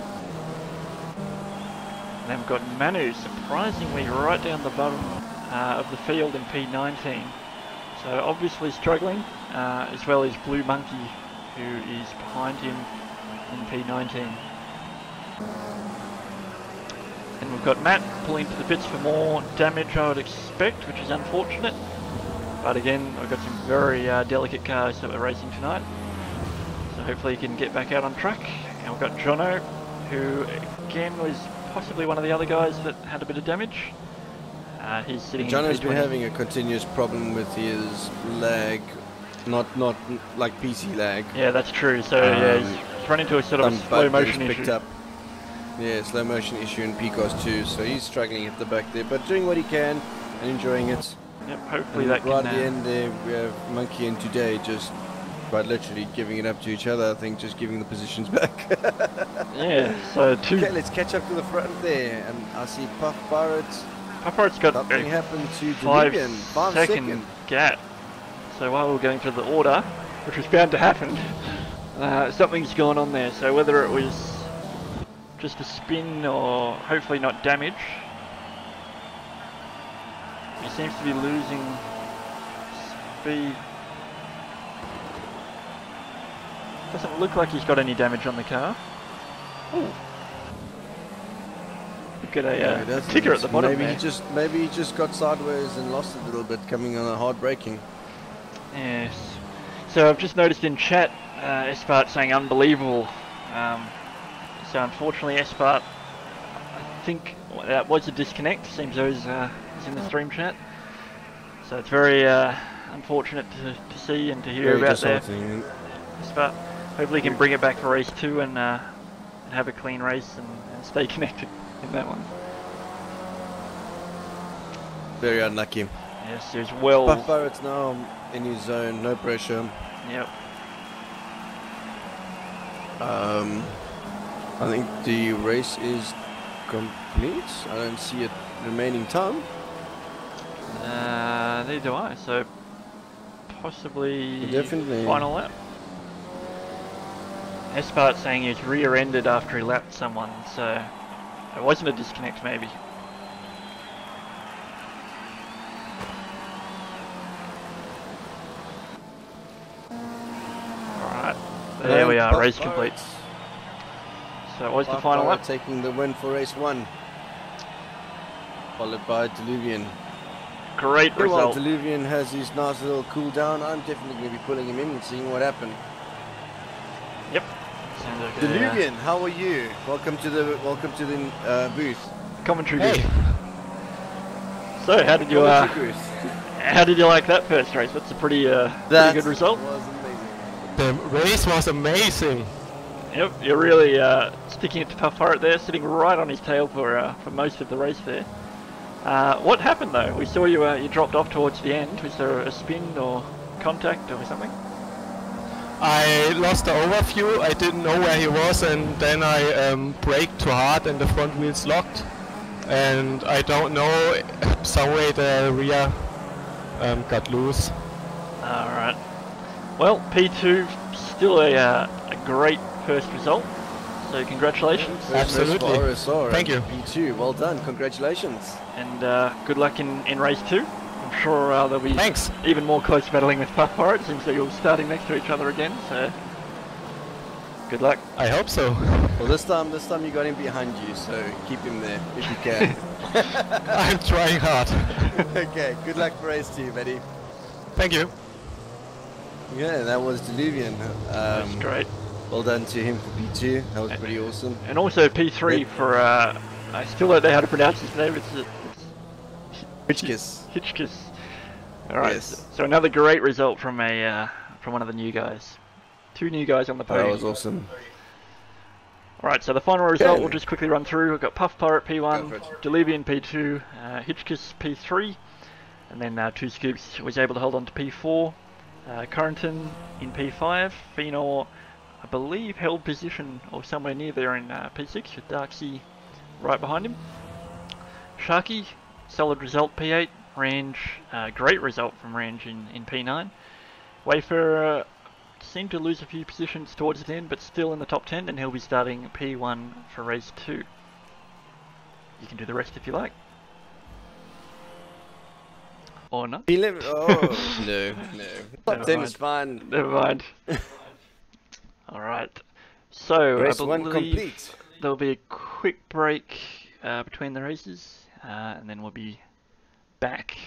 A: And then we've got Manu, surprisingly right down the bottom of the field in P19. So obviously struggling, as well as Blue Monkey, who is behind him in P19. And we've got Matt pulling to the pits for more damage, I would expect, which is unfortunate. But again, I've got some very delicate cars that we're racing tonight. So hopefully he can get back out on track. And we've got Jono, who again was possibly one of the other guys that had a bit of damage. He's sitting.
B: Jono's been having a continuous problem with his lag, not like PC lag.
A: Yeah, that's true. So yeah, he's run into a sort of a slow motion issue.
B: Picked up. Yeah, slow motion issue in PCOS too. So he's struggling at the back there, but doing what he can and enjoying it.
A: Yep, hopefully
B: and
A: that can.
B: Right at the end there, we have Monkey and Today just quite literally giving it up to each other. I think just giving the positions back.
A: Yeah. So two.
B: Okay, let's catch up to the front there, and I see Puff Pirate.
A: Puff Pirate's got
B: Something happened to
A: 5
B: Deluvian. 5
A: second
B: second
A: gap. So while we're going through the order, which was bound to happen, something's gone on there. So whether it was just a spin or hopefully not damage, he seems to be losing speed. Doesn't look like he's got any damage on the car. Ooh. Look at a ticker at the bottom
B: maybe
A: there.
B: Maybe he just got sideways and lost it a little bit coming on a hard braking.
A: Yes. So I've just noticed in chat, Espart saying unbelievable. So unfortunately Espart, I think that was a disconnect. Seems though he's in the stream chat. So it's very unfortunate to see and to hear
B: Very
A: about there. Espart. Hopefully he can bring it back for race 2 and have a clean race and stay connected in that one.
B: Very unlucky.
A: Yes, there's well.
B: Puff Pirate's now in his zone, no pressure.
A: Yep.
B: I think the race is complete. I don't see it remaining time.
A: Neither do I. So possibly
B: Definitely.
A: final lap. Espart saying he's rear-ended after he lapped someone, so it wasn't a disconnect maybe. Alright, there we are, race complete. So it was the final lap.
B: Taking the win for race 1. Followed by Deluvian.
A: Great
B: Yeah, while
A: result.
B: Deluvian has his nice little cool down, I'm definitely going to be pulling him in and seeing what happened.
A: Yep. Sounds like
B: Deluvian, how are you? Welcome to the booth.
A: Commentary booth. So how did you
B: Commentary booth.
A: how did you like that first race? That's a pretty good result.
B: Was amazing.
C: The race was amazing.
A: Yep, you're really sticking it to Puff Pirate there, sitting right on his tail for most of the race there. What happened though? We saw you you dropped off towards the end. Was there a spin or contact or something?
C: I lost the overview. I didn't know where he was, and then I braked too hard, and the front wheels locked. And I don't know, some way the rear got loose.
A: Alright. Well, P2, still a great first result. So congratulations.
C: Absolutely.
B: RSR.
C: Thank you.
B: P2, well done. Congratulations.
A: And good luck in race 2. I'm sure there'll be
C: Thanks.
A: even more close battling with Puffar. It seems that you're starting next to each other again, so good luck.
C: I hope so.
B: Well, this time you got him behind you, so keep him there if you can.
C: I'm trying hard.
B: Okay, good luck for race 2, buddy.
C: Thank you.
B: Yeah, that was Diluvian.
A: That's great.
B: Well done to him for P2. That was pretty awesome.
A: And also P3 for, I still don't know how to pronounce his name, it's
B: Hitchkiss.
A: Hitchkiss. Alright,
B: Yes.
A: so another great result from one of the new guys. 2 new guys on the podium.
B: That was awesome.
A: Alright, so the final result
B: Okay.
A: we'll just quickly run through. We've got Puff Pirate
B: Go
A: P1,
B: for it.
A: Diluvian P2, Hitchkiss P3, and then 2 Scoops was able to hold on to P4. Currington in P5, Phenor, I believe, held position or somewhere near there in P6 with Darksea right behind him. Sharky, solid result P8. Range, great result from Range in P9. Wayfarer seemed to lose a few positions towards the end, but still in the top 10, and he'll be starting P1 for race 2. You can do the rest if you like. Or not.
B: Oh, no. Top 10 is fine.
A: Never mind. Alright. So,
B: Race
A: I
B: 1
A: believe
B: complete.
A: there'll be a quick break between the races, and then we'll be back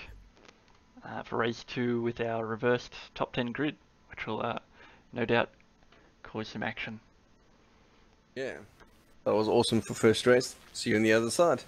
A: for race 2 with our reversed top 10 grid, which will no doubt cause some action.
B: Yeah. That was awesome for first race. See you on the other side.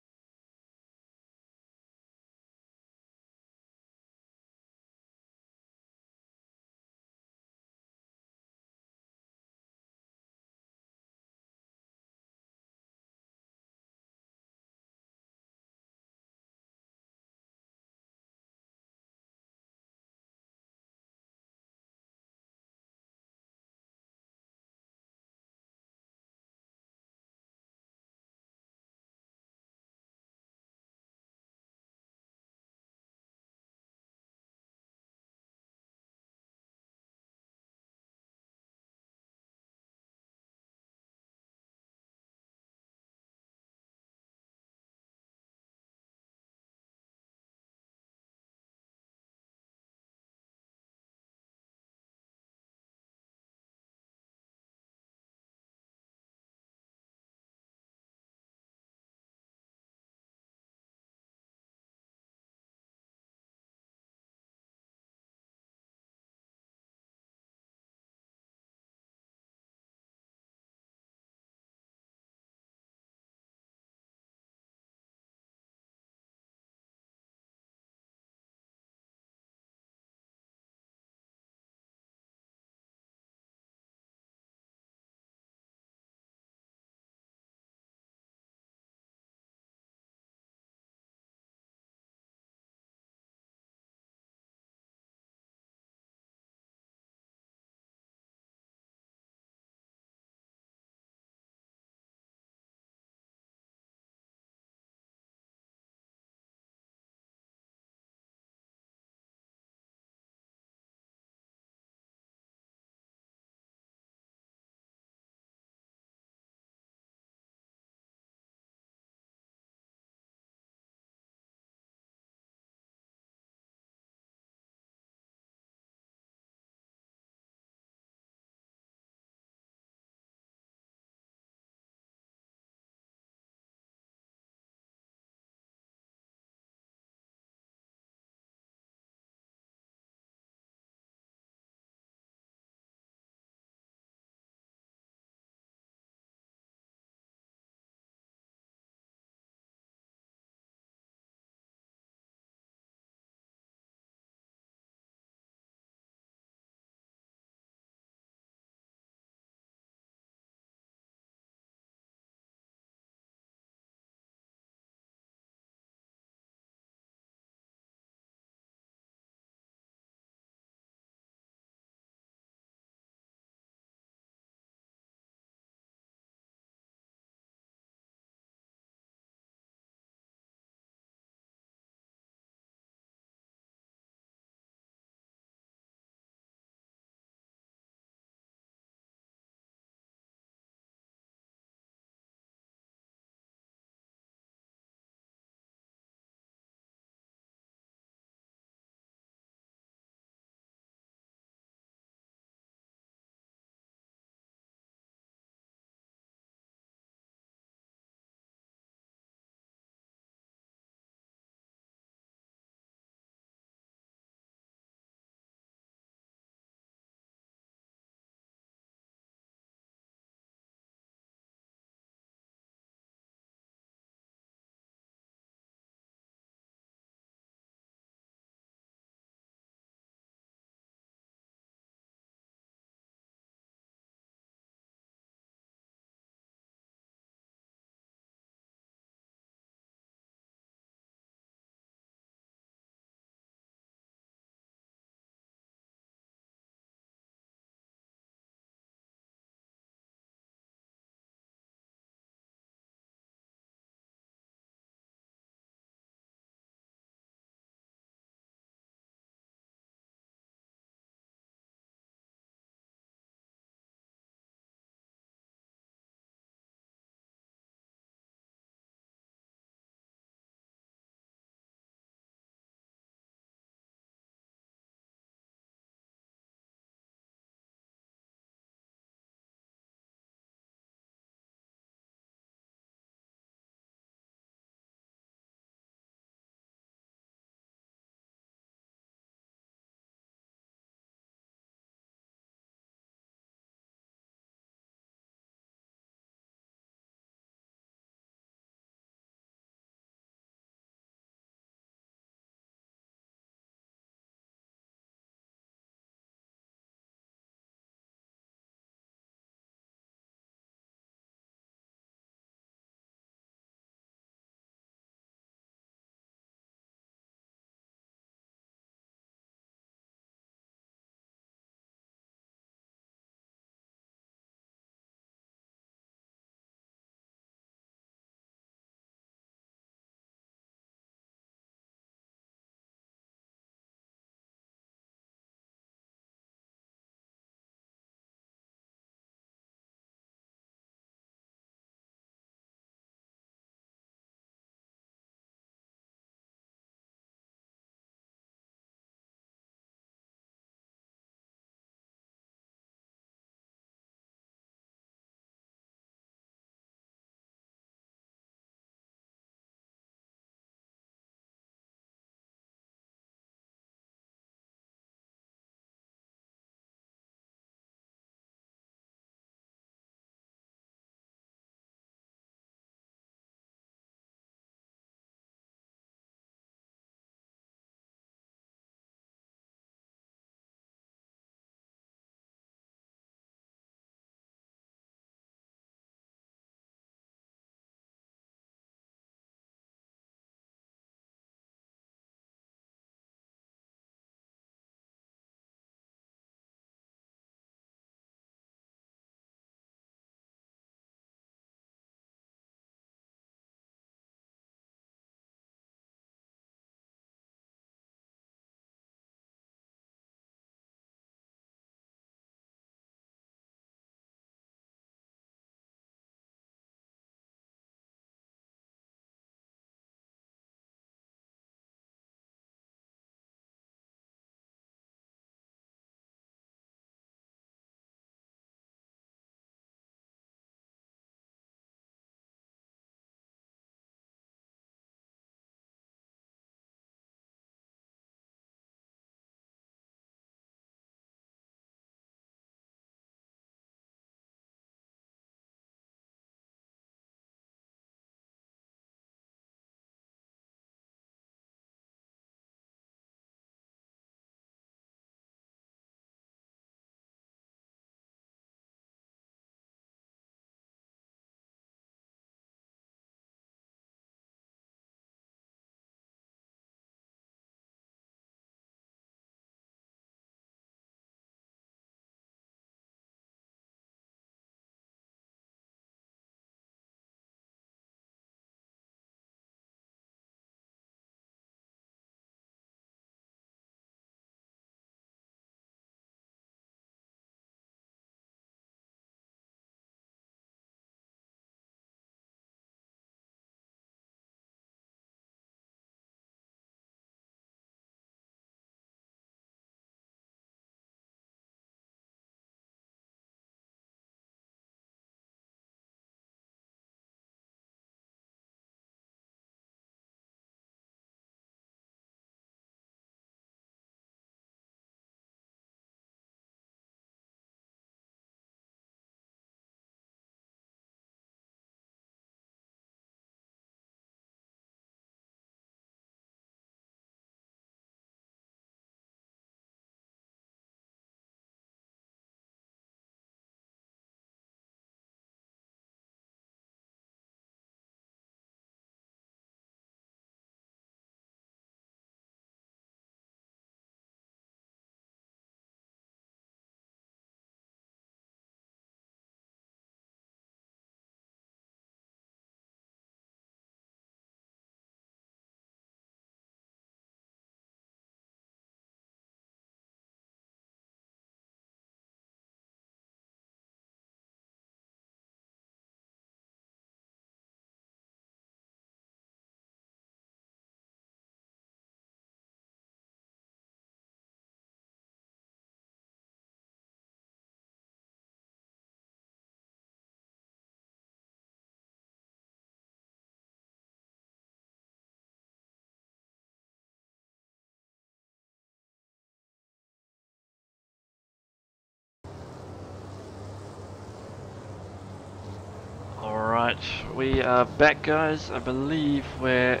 A: Alright, we are back, guys. I believe we're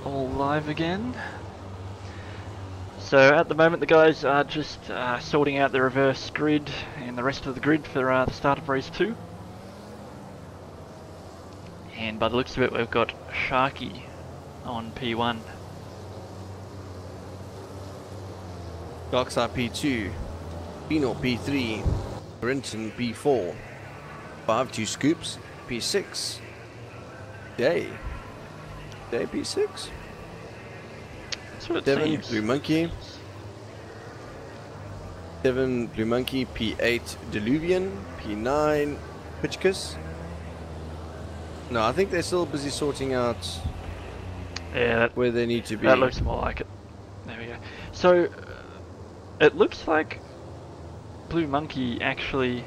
A: all live again. So at the moment the guys are just sorting out the reverse grid and the rest of the grid for the start of race 2. And by the looks of it we've got Sharky on P1.
B: Darkside P2, Pino P3, Brenton P4, 5-2 Scoops P6, Day P6,
A: That's what it
B: 7
A: seems.
B: Blue Monkey, 7 Blue Monkey, P8 Diluvian, P9 Pitchkiss. No, I think they're still busy sorting out
A: Yeah,
B: where they need to be.
A: that looks more like it. There we go. So it looks like Blue Monkey actually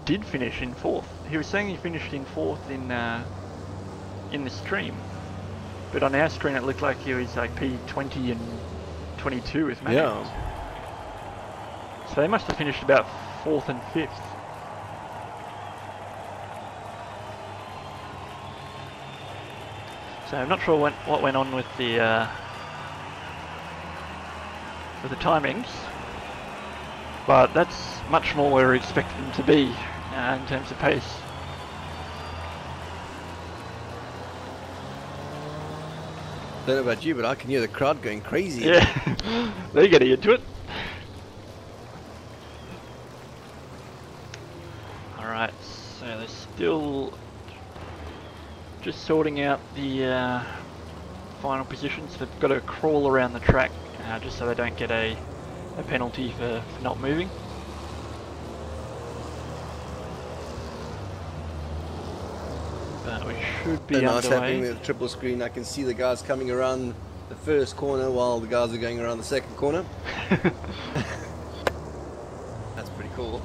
A: did finish in 4th. He was saying he finished in 4th in the stream, but on our screen it looked like he was like P20 and 22 with Manu.
B: Yeah.
A: So they must have finished about 4th and 5th. So I'm not sure what went on with the timings, but that's much more where we expected them to be in terms of pace.
B: Don't know about you, but I can hear the crowd going crazy.
A: Yeah, they're getting into it. Alright, so they're still just sorting out the final positions. They've got to crawl around the track just so they don't get a penalty for not moving. But we should be
B: So now it's happening
A: underway.
B: with the triple screen. I can see the guys coming around the first corner while the guys are going around the second corner. That's pretty cool.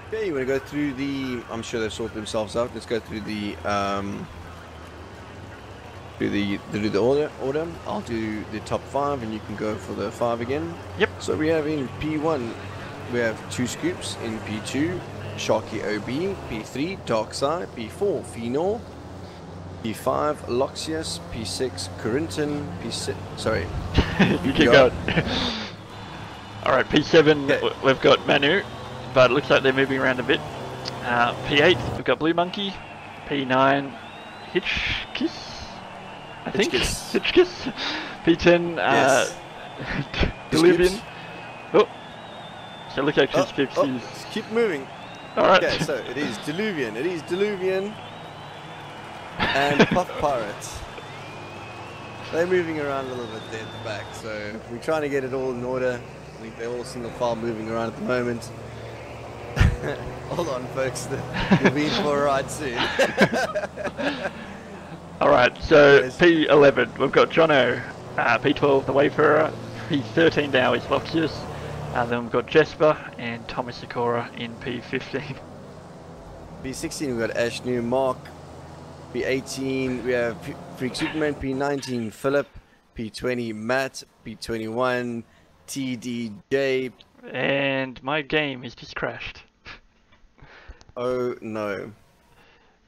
B: Okay, you want to go through the... I'm sure they've sorted themselves out. Let's go through the order. I'll do the top 5 and you can go for the 5 again.
A: Yep.
B: So we have in P1, we have 2 Scoops. In P2, Sharky OB. P3, Darkside. P4, Phenol. P5, Loxius. P6, Corinton. P6, sorry.
A: You keep going. Alright, P7
B: Okay.
A: we've got Manu, but it looks like they're moving around a bit. P8 we've got Blue Monkey. P9 Hitchkiss, I think. Hitchkiss. P10
B: Yes.
A: Diluvian. Oh, so it looks like Hitchkiss
B: Oh,
A: is...
B: keep moving.
A: Alright.
B: Okay, so it is Diluvian. It is Diluvian. And Puff Pirates. They're moving around a little bit there at the back, so we're trying to get it all in order. I think they're all single file moving around at the moment. Hold on, folks. You'll be in for a ride soon.
A: Alright, so
B: Yes.
A: P11 we've got Jono. P12 the Wayfarer. P13 now is Loxius. Then we've got Jesper and Thomas Sikora in P15.
B: P16 we've got Ash New Mark. P18 we have Freak Superman. P19 Philip. P20 Matt. P21 TDJ.
A: And my game has just crashed.
B: Oh no.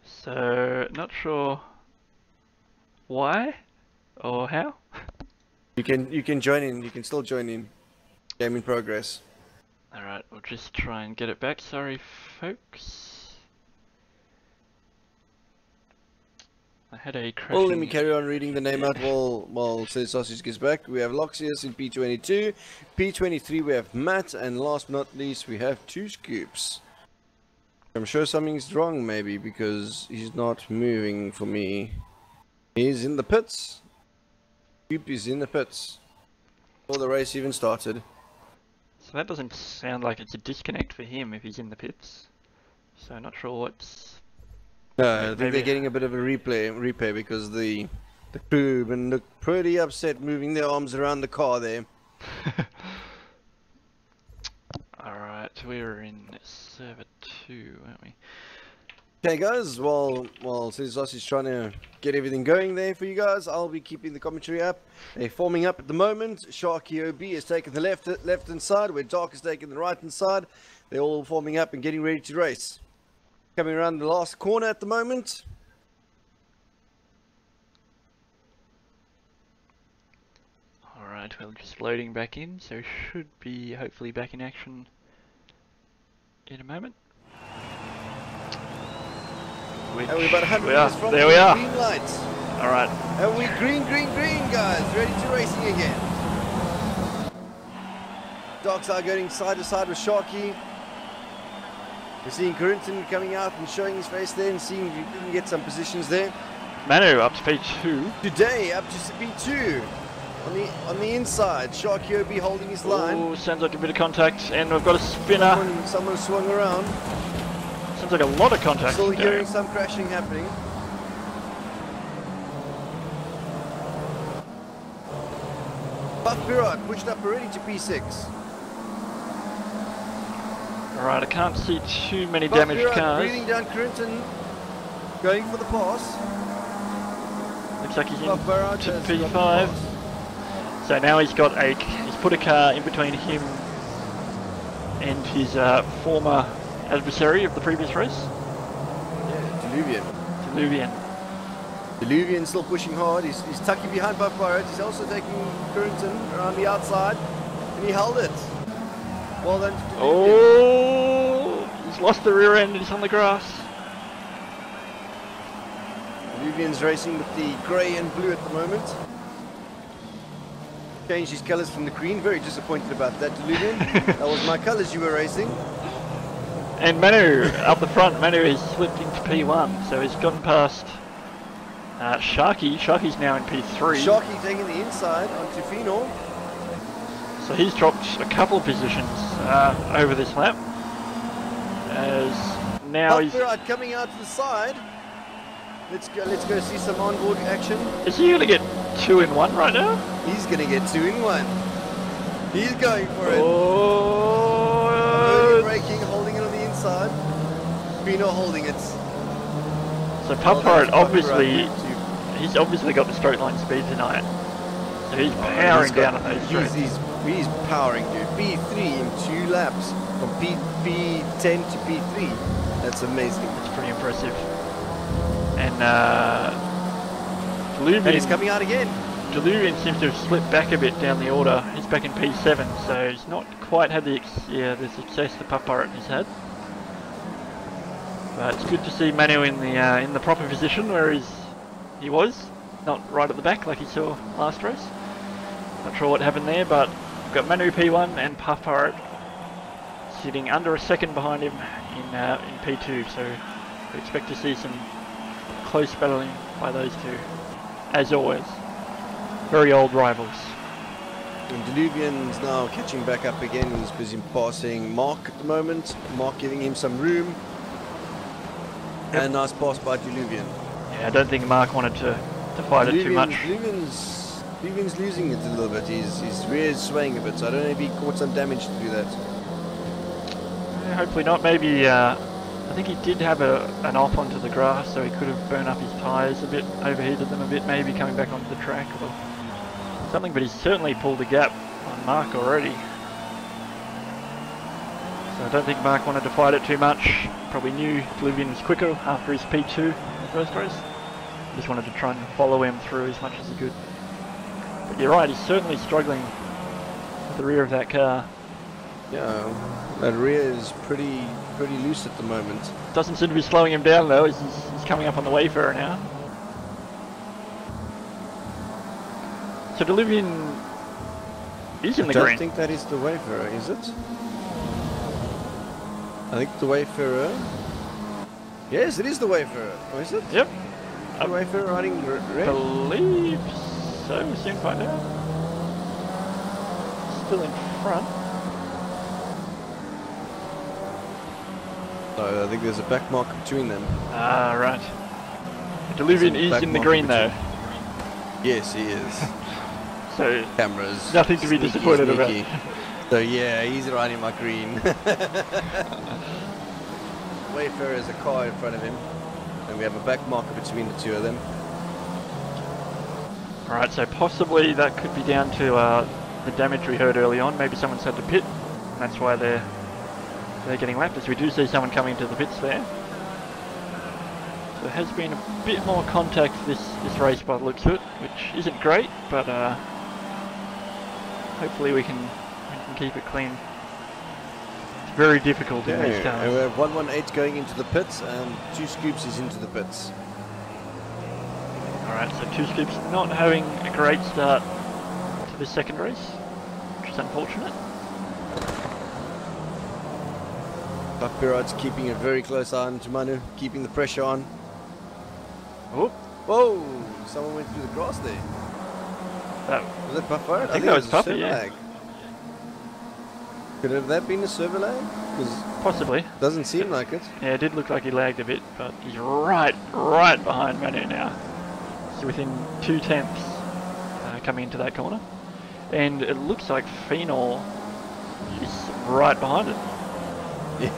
A: So, not sure why or how.
B: You can join in. You can still join in. Game in progress.
A: Alright, we'll just try and get it back. Sorry, folks. I had a crashing...
B: Well, let me carry on reading the name out while Says Sausage gets back. We have Loxius in P22. P23 we have Matt, and last but not least we have 2 Scoops. I'm sure something's wrong maybe because he's not moving for me. He's in the pits. Scoop is in the pits. Before the race even started.
A: So that doesn't sound like it's a disconnect for him if he's in the pits. So not sure what's...
B: No, I think
A: Maybe-
B: they're getting a bit of a replay because the crew been look pretty upset moving their arms around the car there.
A: Alright, we're in server 2, aren't we?
B: Okay guys, while Cesar is trying to get everything going there for you guys, I'll be keeping the commentary up. They're forming up at the moment. Sharky OB has taken the left hand side, where Dark has taken the right hand side. They're all forming up and getting ready to race. Coming around the last corner at the moment.
A: Alright, well, just loading back in, so should be hopefully back in action in a moment.
B: And we're about 100
A: we are.
B: meters from
A: There
B: the
A: we are.
B: green light.
A: Alright.
B: And we green guys, ready to racing again. Darks are going side to side with Sharky. We're seeing Corinthian coming out and showing his face there and seeing if we can get some positions there.
A: Manu up to P2.
B: Today up to P2 on the inside. Sharky OB holding his line.
A: Oh, sounds like a bit of contact, and we've got a spinner.
B: Someone swung around.
A: Sounds like a lot of contact.
B: Still hearing some crashing happening. Brickyard pushed up already to P6.
A: Alright, I can't see too many damaged cars.
B: Breathing down Clinton, going for the pass.
A: Looks like he's in to P5. So now he's put a car in between him and his former adversary of the previous race.
B: Yeah,
A: Diluvian.
B: Diluvian still pushing hard. He's tucking behind Brickyard. He's also taking Currington around the outside, and he held it. Well done to Diluvian.
A: Oh, he's lost the rear end and he's on the grass.
B: Diluvian's racing with the grey and blue at the moment. Changed his colours from the green. Very disappointed about that, Diluvian. That was my colours you were racing.
A: And Manu up the front. Manu has slipped into P1, so he's gotten past Sharky. Sharky's now in P3.
B: Sharky taking the inside onto Phenol.
A: So he's dropped a couple of positions over this lap. As now he's
B: coming out to the side. Let's go see some onboard action.
A: Is he gonna get 2 in 1 right now?
B: He's gonna get 2 in 1. He's going for it.
A: Oh,
B: early braking, holding it on the inside. Phenol holding it.
A: So Puppard obviously, he's obviously got the straight line speed tonight. So he's powering down on those straights.
B: He's powering, dude. P3 in 2 laps from P10 to P3. That's amazing.
A: That's pretty impressive. And Diluvian,
B: and he's coming out again.
A: Diluvian seems to have slipped back a bit down the order. He's back in P7, so he's not quite had the success the Puppard has had. But it's good to see Manu in the proper position where he was, not right at the back like he saw last race. Not sure what happened there, but we've got Manu P1 and Puppard sitting under a second behind him in P2. So we expect to see some close battling by those two, as always. Very old rivals.
B: And Diluvian's now catching back up again. He's busy passing Mark at the moment. Mark giving him some room. Yep. And nice pass by Diluvian.
A: Yeah, I don't think Mark wanted to fight it too much.
B: Diluvian's losing it a little bit. His rear is swaying a bit, so I don't know if he caught some damage to do that.
A: Yeah, hopefully not. Maybe I think he did have an off onto the grass, so he could have burned up his tyres a bit, overheated them a bit, maybe coming back onto the track or something, but he's certainly pulled a gap on Mark already. So I don't think Mark wanted to fight it too much. Probably knew Diluvian was quicker after his P2 in the first race. Just wanted to try and follow him through as much as he could. But you're right, he's certainly struggling with the rear of that car.
B: Yeah, that rear is pretty loose at the moment.
A: Doesn't seem to be slowing him down though, as he's coming up on the Wayfarer now. So Diluvian is in the green.
B: I don't think that is the Wayfarer, is it? I think the Wayfarer... Yes, it is the Wayfarer. Oh, is it?
A: Yep.
B: The Wayfarer riding red?
A: I believe so, we'll soon find out. Still in front.
B: No, I think there's a back mark between them.
A: Ah, right. Diluvian is in the green though.
B: Yes, he is.
A: So,
B: cameras.
A: Nothing to be disappointed about.
B: So yeah, he's riding my green. Wayfarer has a car in front of him. And we have a back marker between the two of them.
A: Alright, so possibly that could be down to the damage we heard early on. Maybe someone's had to pit, and that's why they're getting lapped, as we do see someone coming to the pits there. So there has been a bit more contact this race by the looks of it, which isn't great, but hopefully we can keep it clean. It's very difficult in these cars.
B: And we have 118 going into the pits, and 2 Scoops is into the pits.
A: Alright, so 2 Scoops not having a great start to this second race, which is unfortunate.
B: Brickyard's keeping a very close eye on Manu, keeping the pressure on.
A: Oh,
B: Whoa! Someone went through the grass there. Was it Brickyard?
A: I think that was
B: a
A: Puffy,
B: servo
A: yeah.
B: lag. Could have that been a servo lag? Because
A: possibly.
B: doesn't seem like it.
A: Yeah, it did look like he lagged a bit, but he's right behind Manu now. So within 2 tenths coming into that corner. And it looks like Phenol is right behind it.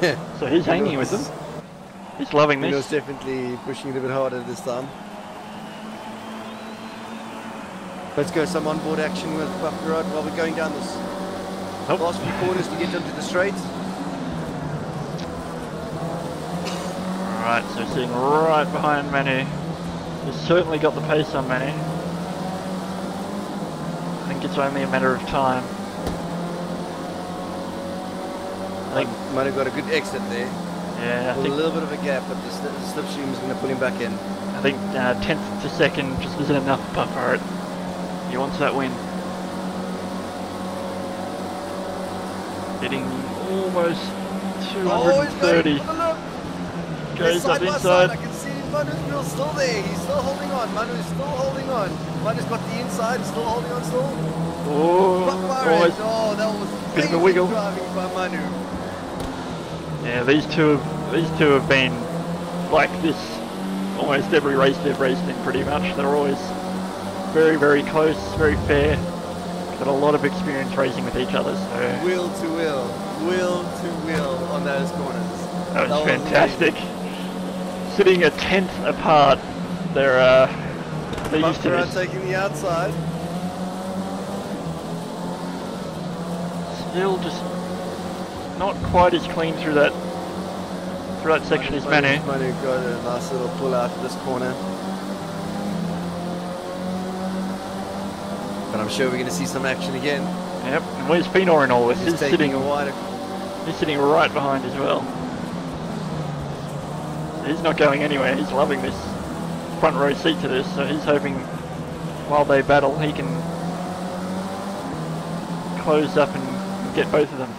B: Yeah.
A: So he's hanging with them. He's loving
B: He was
A: this.
B: definitely pushing it a bit harder this time. Let's go some onboard action with Brickyard while we're going down this last few corners to get onto the straight.
A: Alright, so sitting right behind Manu. He's certainly got the pace on Manu. I think it's only a matter of time. I think,
B: Manu got a good exit there.
A: yeah, I
B: With a
A: think
B: little bit of a gap, but the slipstream is going to pull him back in.
A: I think tenth to second just isn't enough for Brickyard. He wants that win. Getting almost 230. Goes up
B: Side by side,
A: inside.
B: I can see Manu's wheel still there. He's still holding on. Manu's still holding on. Manu's got the inside, still holding on still.
A: Oh, almost
B: Oh, that was
A: bit of a
B: crazy
A: wiggle.
B: driving by Manu.
A: Yeah, these two have been like this almost every race they've raced in pretty much. They're always very, very close, very fair. Got a lot of experience racing with each other, so
B: Wheel to wheel on those corners.
A: that was fantastic. Sitting a tenth apart, they're used to
B: Brickyard
A: this.
B: taking the outside.
A: Still just not quite as clean through that section as Manu.
B: Manu got a nice little pull out of this corner. But I'm sure we're going to see some action again.
A: Yep, and where's Phenor in all this?
B: He's taking
A: sitting
B: a wider.
A: He's sitting right behind as well. He's not going anywhere. He's loving this front row seat to this, so he's hoping while they battle he can close up and get both of them.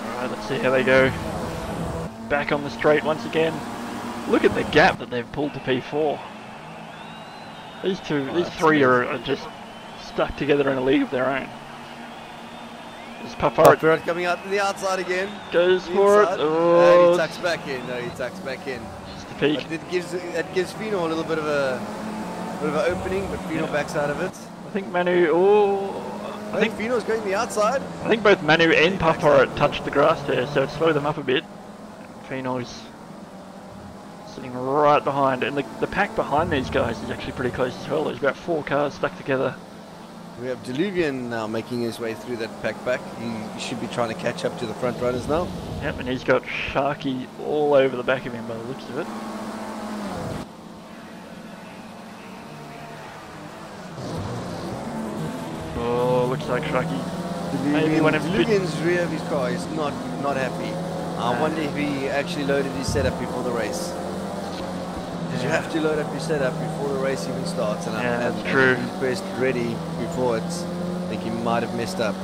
A: Alright, let's see how they go. Back on the straight once again. Look at the gap that they've pulled to P4. These three are just stuck together in a league of their own. This
B: Brickyard coming out to the outside again.
A: goes for it.
B: Inside.
A: Oh,
B: And he tucks back in. No, he tucks back in.
A: just a peek.
B: But it gives Fino a little bit of an opening, but Fino backs out of it.
A: I think Manu. Oh,
B: I think Fino's going the outside.
A: I think both Manu and Puffpirate touched the grass there, so it slowed them up a bit. Fino's sitting right behind, and the pack behind these guys is actually pretty close as well. There's about 4 cars stuck together.
B: We have Diluvian now making his way through that pack back. He should be trying to catch up to the front runners now.
A: Yep, and he's got Sharky all over the back of him by the looks of it. Oh, looks like Sharky. Maybe one of his
B: Diluvian's rear of his car is not happy. I wonder if he actually loaded his setup before the race. Because you have to load up your setup before the race even starts. And
A: that's true.
B: He's pressed ready before it. I think he might have messed up.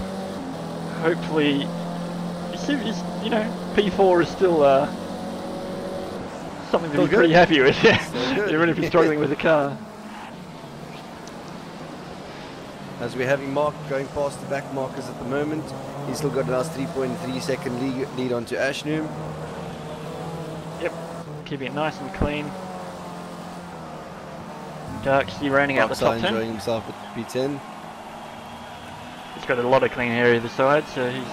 A: Hopefully, you know, P4 is still something to be pretty happy with. Yeah, even if he's struggling with the car.
B: As we're having Mark going past the back markers at the moment, he's still got a nice 3.3 second lead onto Ashnoom.
A: Yep, keeping it nice and clean. Darksy rounding out the top 10.
B: Enjoying himself at P10.
A: He's got a lot of clean air either side, so he's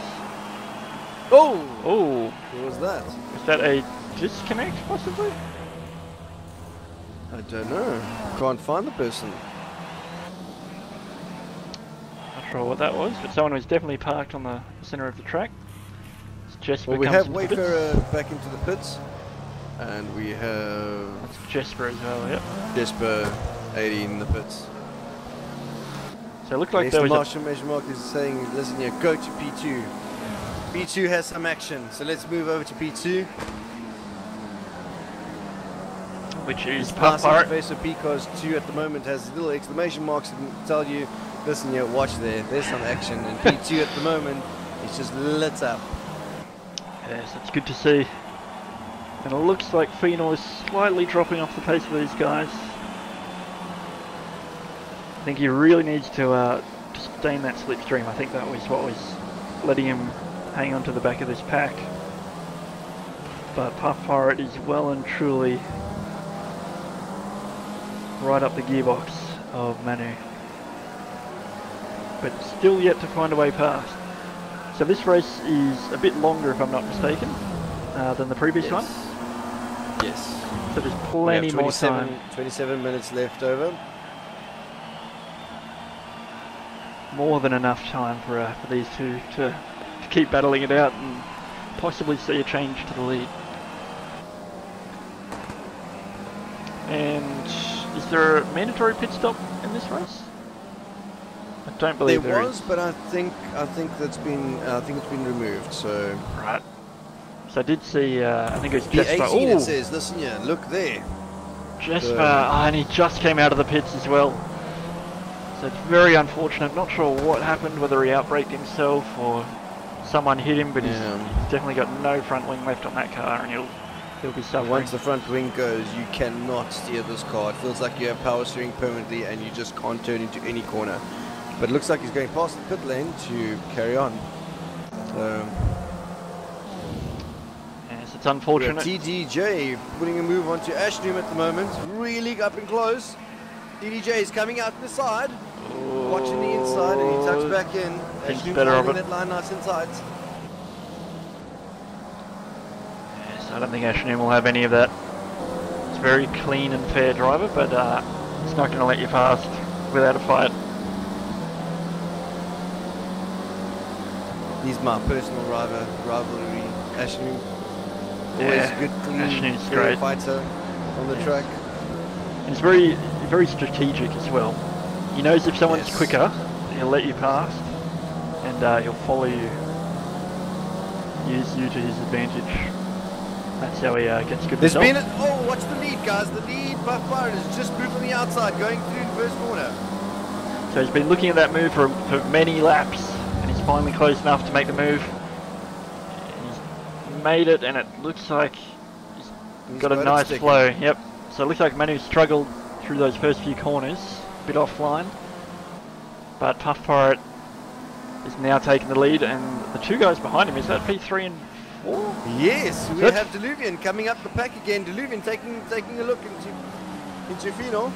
B: Oh!
A: Oh,
B: What was that?
A: is that a disconnect possibly?
B: I don't know. Can't find the person.
A: Not sure what that was, but someone was definitely parked on the center of the track. Jesper
B: Well, we
A: comes
B: have
A: into the pits.
B: Wayfarer back into the pits. And we have
A: That's Jesper as well, yep.
B: Jesper 80 in the pits.
A: So it looked like
B: Yes,
A: there
B: the
A: was a...
B: Marshall Measure Mark is saying, listen here, go to P2. P2 has some action, so let's move over to P2.
A: Which is
B: This
A: Puff
B: pass
A: Pirate.
B: interface of P-Cars 2 at the moment has little exclamation marks and tell you, listen here, watch there, there's some action. And P2 at the moment is just lit up.
A: Yes, it's good to see. And it looks like Phenol is slightly dropping off the pace of these guys. I think he really needs to stay in that slipstream. I think that was what was letting him hang on to the back of this pack. But Puff Pirate is well and truly right up the gearbox of Manu. But still yet to find a way past. So this race is a bit longer, if I'm not mistaken, than the previous one.
B: Yes.
A: So there's plenty more time.
B: 27 minutes left over.
A: More than enough time for these two to keep battling it out and possibly see a change to the lead. And is there a mandatory pit stop in this race? I don't believe there
B: was, but I think it's been removed. So
A: right. So I did see. I think it was
B: P18.
A: Jesper.
B: It says, listen here, look there.
A: Jesper, and he just came out of the pits as well. So it's very unfortunate. Not sure what happened, whether he outbraked himself or someone hit him, but he's definitely got no front wing left on that car, and he'll be suffering.
B: Once the front wing goes, you cannot steer this car. It feels like you have power steering permanently, and you just can't turn into any corner. But it looks like he's going past the pit lane to carry on. So
A: yes, it's unfortunate.
B: TDJ putting a move onto Ashnoom at the moment, really up and close. TDJ is coming out the side, watching the inside, and he tucks back in. Ashnoom's
A: better of
B: holding
A: it.
B: that line nice and tight.
A: Yes, I don't think Ashnoom will have any of that. It's a very clean and fair driver, but it's not going to let you past without a fight.
B: He's my personal rivalry, Ashnoom. Always
A: Yeah,
B: good, clean,
A: Ashnoom's
B: fair
A: great.
B: fighter on the track.
A: He's very strategic as well. He knows if someone's quicker, he'll let you past, and he'll follow you, use you to his advantage. That's how he gets good
B: There's
A: results.
B: been watch the lead, guys. The lead, Puff Pirate has just moved on the outside, going through the first corner.
A: So he's been looking at that move for many laps, and he's finally close enough to make the move. He's made it, and it looks like he's got a nice flow. Yep. So it looks like Manu struggled through those first few corners, a bit offline. But Puff Pirate is now taking the lead, and the two guys behind him, is that P3 and 4?
B: Yes, we have Deluvian coming up the pack again. Deluvian taking a look into Phenol.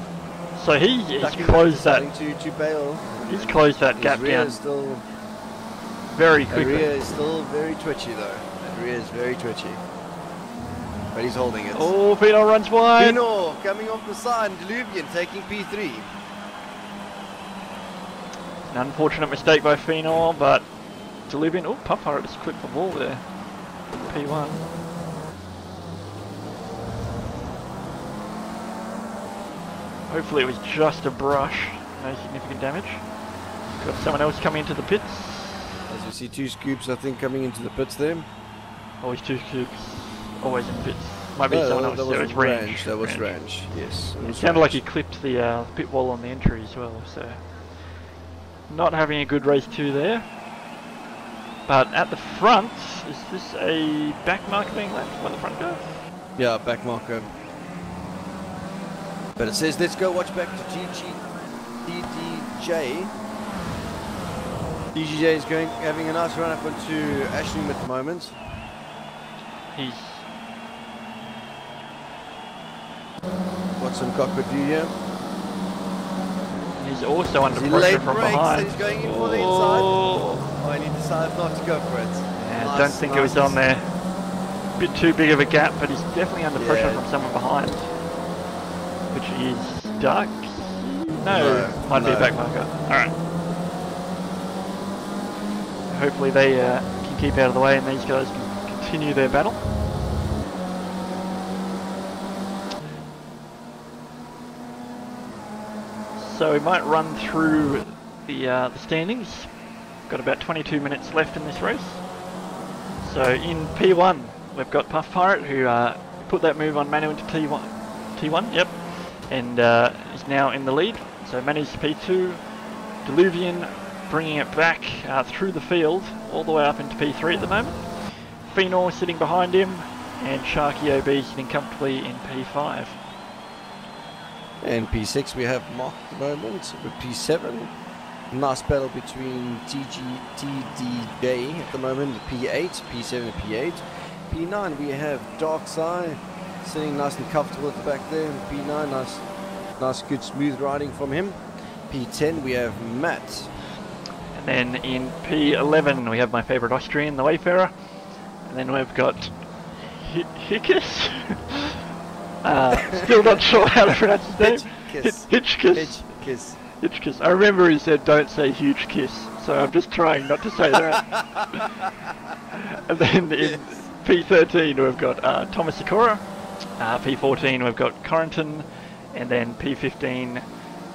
A: So he's closed that.
B: To bail.
A: He's closed that gap
B: rear
A: down
B: is still
A: very quickly.
B: rear is still very twitchy though. That rear is very twitchy. But he's holding it.
A: Oh, Phenol runs wide.
B: Phenol coming off the side. Deluvian taking P3.
A: An unfortunate mistake by Phenol, but Deluvian. Oh, Puff Pirate just clipped the wall there. P1. Hopefully it was just a brush, no significant damage. Got someone else coming into the pits.
B: As you see, two scoops I think coming into the pits there.
A: Always two scoops, always in pits. Might be someone else.
B: That was
A: It was
B: range. That was range. Yes.
A: It sounded like he clipped the pit wall on the entry as well, so not having a good race too there. But at the front, is this a back mark being left by the front guy?
B: Yeah, back marker. But it says let's go watch back to DDJ. DDJ is having a nice run up onto Ashnoom at the moment.
A: He's
B: Got some cockpit view here.
A: He's also under
B: He
A: pressure
B: late
A: from
B: brakes,
A: behind.
B: and he's going in for the inside. Oh, and he decides not to go for it.
A: Yeah, don't think it was on there. A bit too big of a gap, but he's definitely under pressure from someone behind. Which is Dark? No, might be a back marker. Alright. Hopefully they can keep out of the way and these guys can continue their battle. So we might run through the standings. Got about 22 minutes left in this race. So in P1 we've got Puff Pirate who put that move on Manu into T1, yep, and is now in the lead. So Manu's P2, Diluvian bringing it back through the field all the way up into P3 at the moment. Phenor sitting behind him, and Sharky OB sitting comfortably in P5.
B: And P6 we have Mark at the moment with P7. Nice battle between TDJ at the moment, P8, P7 and P8. P9 we have Darkside sitting nice and comfortable at the back there. P9, nice good smooth riding from him. P10 we have Matt.
A: And then in P11 we have my favourite Austrian, the Wayfarer. And then we've got Hickus. Still not sure how to pronounce his name. Hitchkiss. Hitchkiss. I remember he said don't say huge kiss, so I'm just trying not to say that. And then in P13 we've got Thomas Sikora. P14 we've got Corrington, and then P15,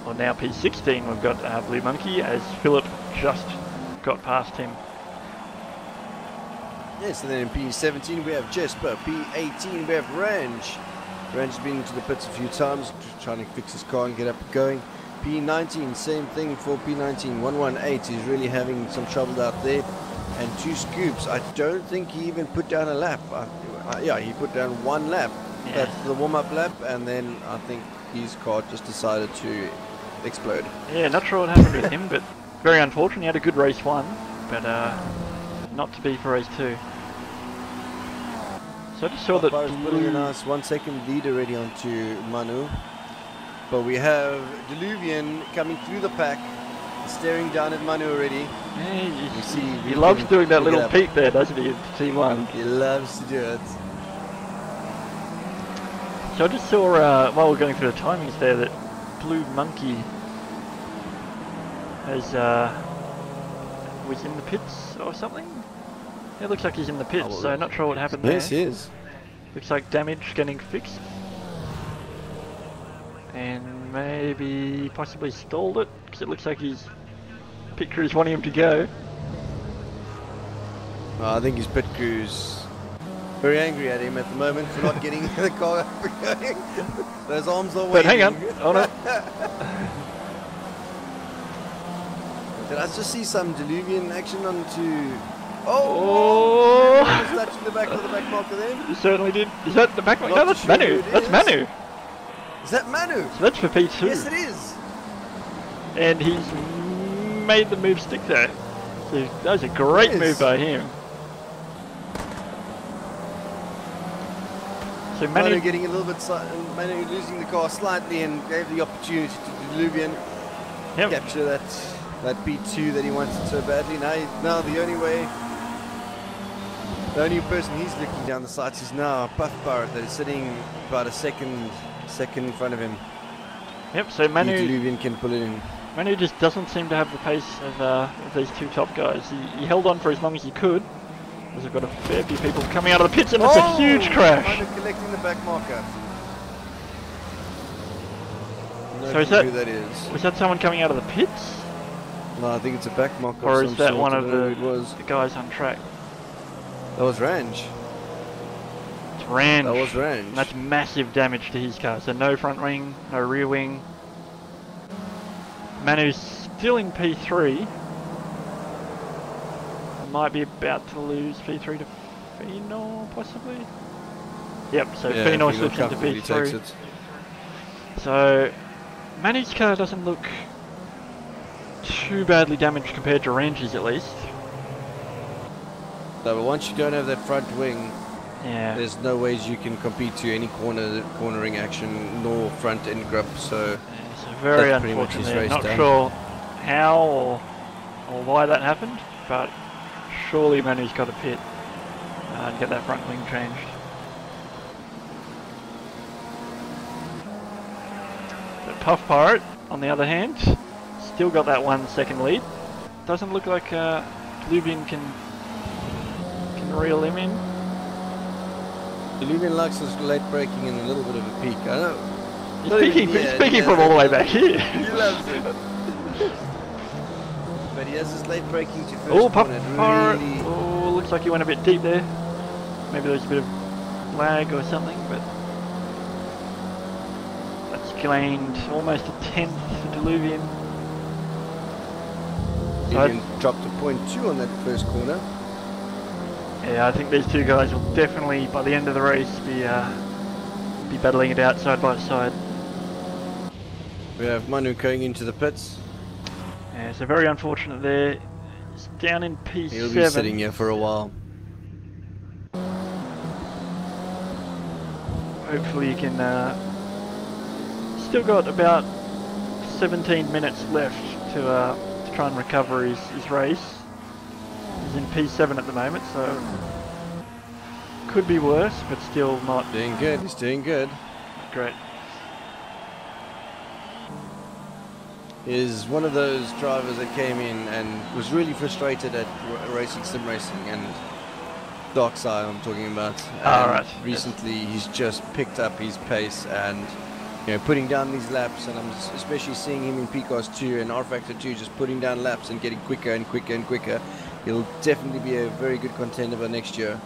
A: or now P16 we've got Blue Monkey, as Philip just got past him.
B: Yes, and then in P17 we have Jesper. P18 we have Range. Range has been into the pits a few times, trying to fix his car and get up and going. P19, same thing for P19. 118 is really having some trouble out there. And 2 Scoops, I don't think he even put down a lap. Yeah, he put down 1 lap. Yeah. That's the warm-up lap, and then I think his car just decided to explode.
A: Yeah, not sure what happened with him, but very unfortunate. He had a good race 1, but not to be for race 2. So I just saw that
B: putting a nice 1 second lead already onto Manu. But we have Diluvian coming through the pack, staring down at Manu already.
A: Yeah, you see, he loves doing that little peek there, doesn't he, in T1?
B: He loves to do it.
A: So I just saw, while we're going through the timings there, that Blue Monkey has, was in the pits or something? It looks like he's in the pits, so not sure what happened there.
B: Yes, he is.
A: Looks like damage getting fixed. And maybe possibly stalled it, because it looks like his pit crew's wanting him to go.
B: I think his pit crew's very angry at him at the moment for not getting the car up and going. Those arms are waiting.
A: But hang on, oh no.
B: Did I just see some Diluvian action onto... Oh! Touching the back of the back marker there.
A: You certainly did. Is that the back marker? No, that's Manu. That's Manu.
B: Is that Manu?
A: So that's for P2.
B: Yes, it is.
A: And he's made the move stick there. So that was a great move by him. So
B: Manu getting a little bit, Manu losing the car slightly and gave the opportunity to Diluvian capture that P2 that he wanted so badly. Now the only person he's looking down the sights is now Puff Pirate, that is sitting about a second in front of him.
A: Yep, so Manu
B: Diluvian can pull it in.
A: Manu just doesn't seem to have the pace of these 2 top guys. He held on for as long as he could, because we've got a fair few people coming out of the pits, and it's a huge crash.
B: Manu collecting the back marker.
A: So is that, was that someone coming out of the pits?
B: No, I think it's a back marker.
A: Or is that one of the guys on track?
B: That was Range.
A: It's Range.
B: That was Range.
A: And that's massive damage to his car. So no front wing, no rear wing. Manu's still in P3. Might be about to lose P3 to Phenor, possibly. Yep, so Phenor slips into P3. So Manu's car doesn't look too badly damaged compared to Range's, at least.
B: No, but once you don't have that front wing, there's no ways you can compete to any cornering action nor front end grip. So
A: it's very unfortunate. Not sure how or why that happened, but surely Manu's got a pit. and get that front wing changed. But Puff Pirate, on the other hand, still got that 1 second lead. Doesn't look like Luvian can reel him in.
B: Luvian likes his late braking and a little bit of a peak. I know.
A: He's peaking from all the way back here.
B: He loves it. But he has his late braking to first.
A: Oh, Puff Pirate.
B: Really...
A: Oh, looks like he went a bit deep there. Maybe there was a bit of lag or something, but that's gained almost a 10th for Diluvian.
B: Luvian dropped a 0.2 on that first corner.
A: Yeah, I think these two guys will definitely, by the end of the race, be battling it out side by side.
B: We have Manu going into the pits.
A: Yeah, so very unfortunate there. It's down in P7.
B: He'll be sitting here for a while.
A: Hopefully he can... still got about 17 minutes left to try and recover his race. He's in P7 at the moment, so could be worse, but still not...
B: Doing good, he's doing good.
A: Great.
B: Is one of those drivers that came in and was really frustrated at racing sim racing and dark side I'm talking about.
A: Right.
B: Recently he's just picked up his pace and putting down these laps, and I'm especially seeing him in PCAS 2 and R Factor 2 just putting down laps and getting quicker and quicker and quicker. He'll definitely be a very good contender for next year.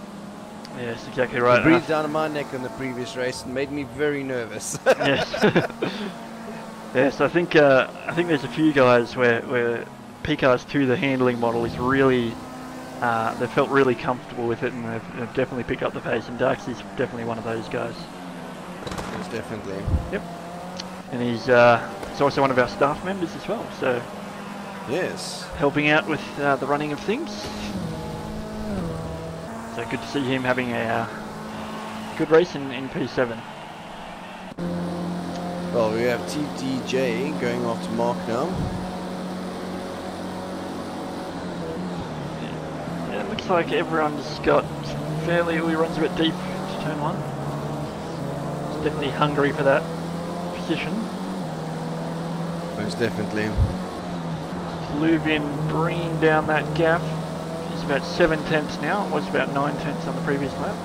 A: Yes, exactly right.
B: He breathed down my neck on the previous race and made me very nervous.
A: Yes. Yes, I think there's a few guys where PCAS 2, the handling model, is really they felt really comfortable with it, and they've definitely picked up the pace. And Darksy's definitely one of those guys.
B: Yes, definitely.
A: Yep. And he's also one of our staff members as well. So
B: yes,
A: helping out with the running of things. So good to see him having a good race in P7.
B: Well, we have TDJ going off to Mark now.
A: Yeah, it looks like everyone's got fairly... he runs a bit deep to turn 1. He's definitely hungry for that position.
B: Most definitely.
A: Luvian bringing down that gap. He's about 7 tenths now. It was about 9 tenths on the previous lap.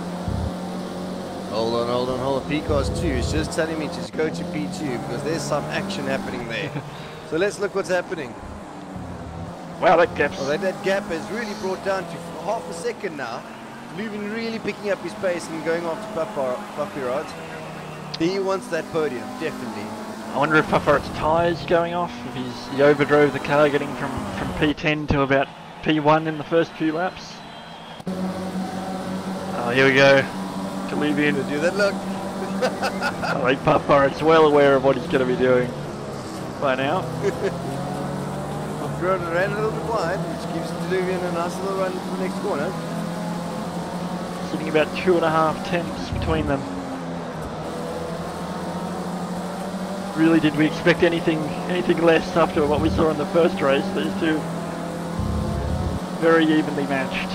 B: Hold on. PCAS 2 is just telling me to go to P2 because there's some action happening there. So let's look what's happening.
A: Wow, that gap's...
B: Well, that gap has really brought down to half a second now. Luvian really picking up his pace and going off to Brickyard. He wants that podium, definitely.
A: I wonder if Puffart's tyres going off, if he overdrove the car getting from P10 to about P1 in the first few laps. Oh, here we go. To Luvian.
B: Do that look.
A: I think Puffart's well aware of what he's going to be doing by now.
B: Ran a little bit wide, which gives Luvian a nice little run for the next corner.
A: Sitting about 2.5 tenths between them. Really, did we expect anything less after what we saw in the first race? These two very evenly matched.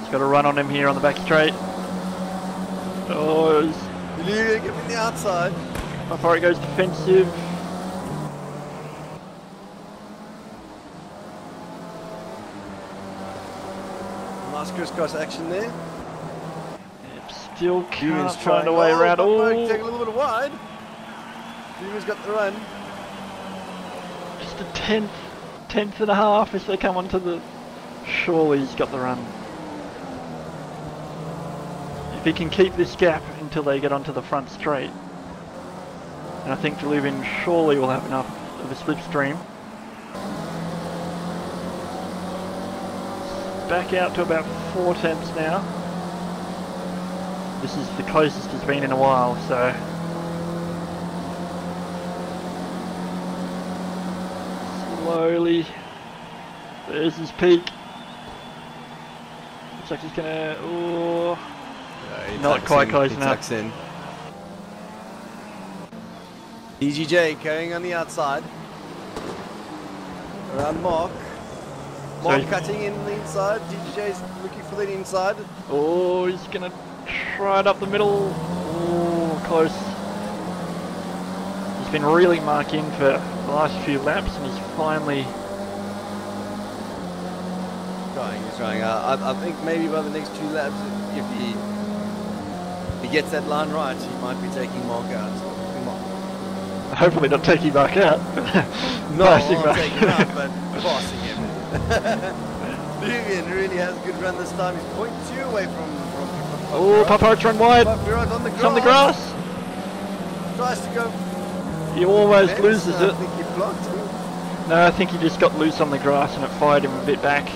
A: He's got a run on him here on the back straight. Oh,
B: Luvian giving the outside.
A: Before it goes defensive.
B: Nice crisscross action there.
A: Yep, still can't
B: Luvian's
A: find a way around.
B: Oh,
A: Oh,
B: take a little bit wide. Luvian's got the run.
A: just a tenth and a half as they come onto the... Surely he's got the run. If he can keep this gap until they get onto the front straight, and I think Luvian surely will have enough of a slipstream. Back out to about 4 tenths now. This is the closest he's been in a while, so... Slowly. There's his peak. Looks like he's gonna... Oh, not quite close enough.
B: In. DGJ carrying on the outside. Around Mark. Mark cutting in the inside. TGJ's looking for the inside.
A: Oh, he's gonna try it up the middle. Oh, close. He's been really marking for the last few laps, and he's finally
B: He's trying. I think maybe by the next 2 laps, if he gets that line right, he might be taking Mark out.
A: hopefully not taking Mark out.
B: No,
A: Passing
B: not
A: Mark.
B: taking him out, but passing him. Vivian really has a good run this time. He's 0.2 away from
A: Oh, Paparot's run wide.
B: Brickyard on the grass.
A: It's on the grass.
B: Tries to go.
A: He almost
B: Fence,
A: loses
B: I
A: it.
B: think he blocked him.
A: No, I think he just got loose on the grass and it fired him a bit back.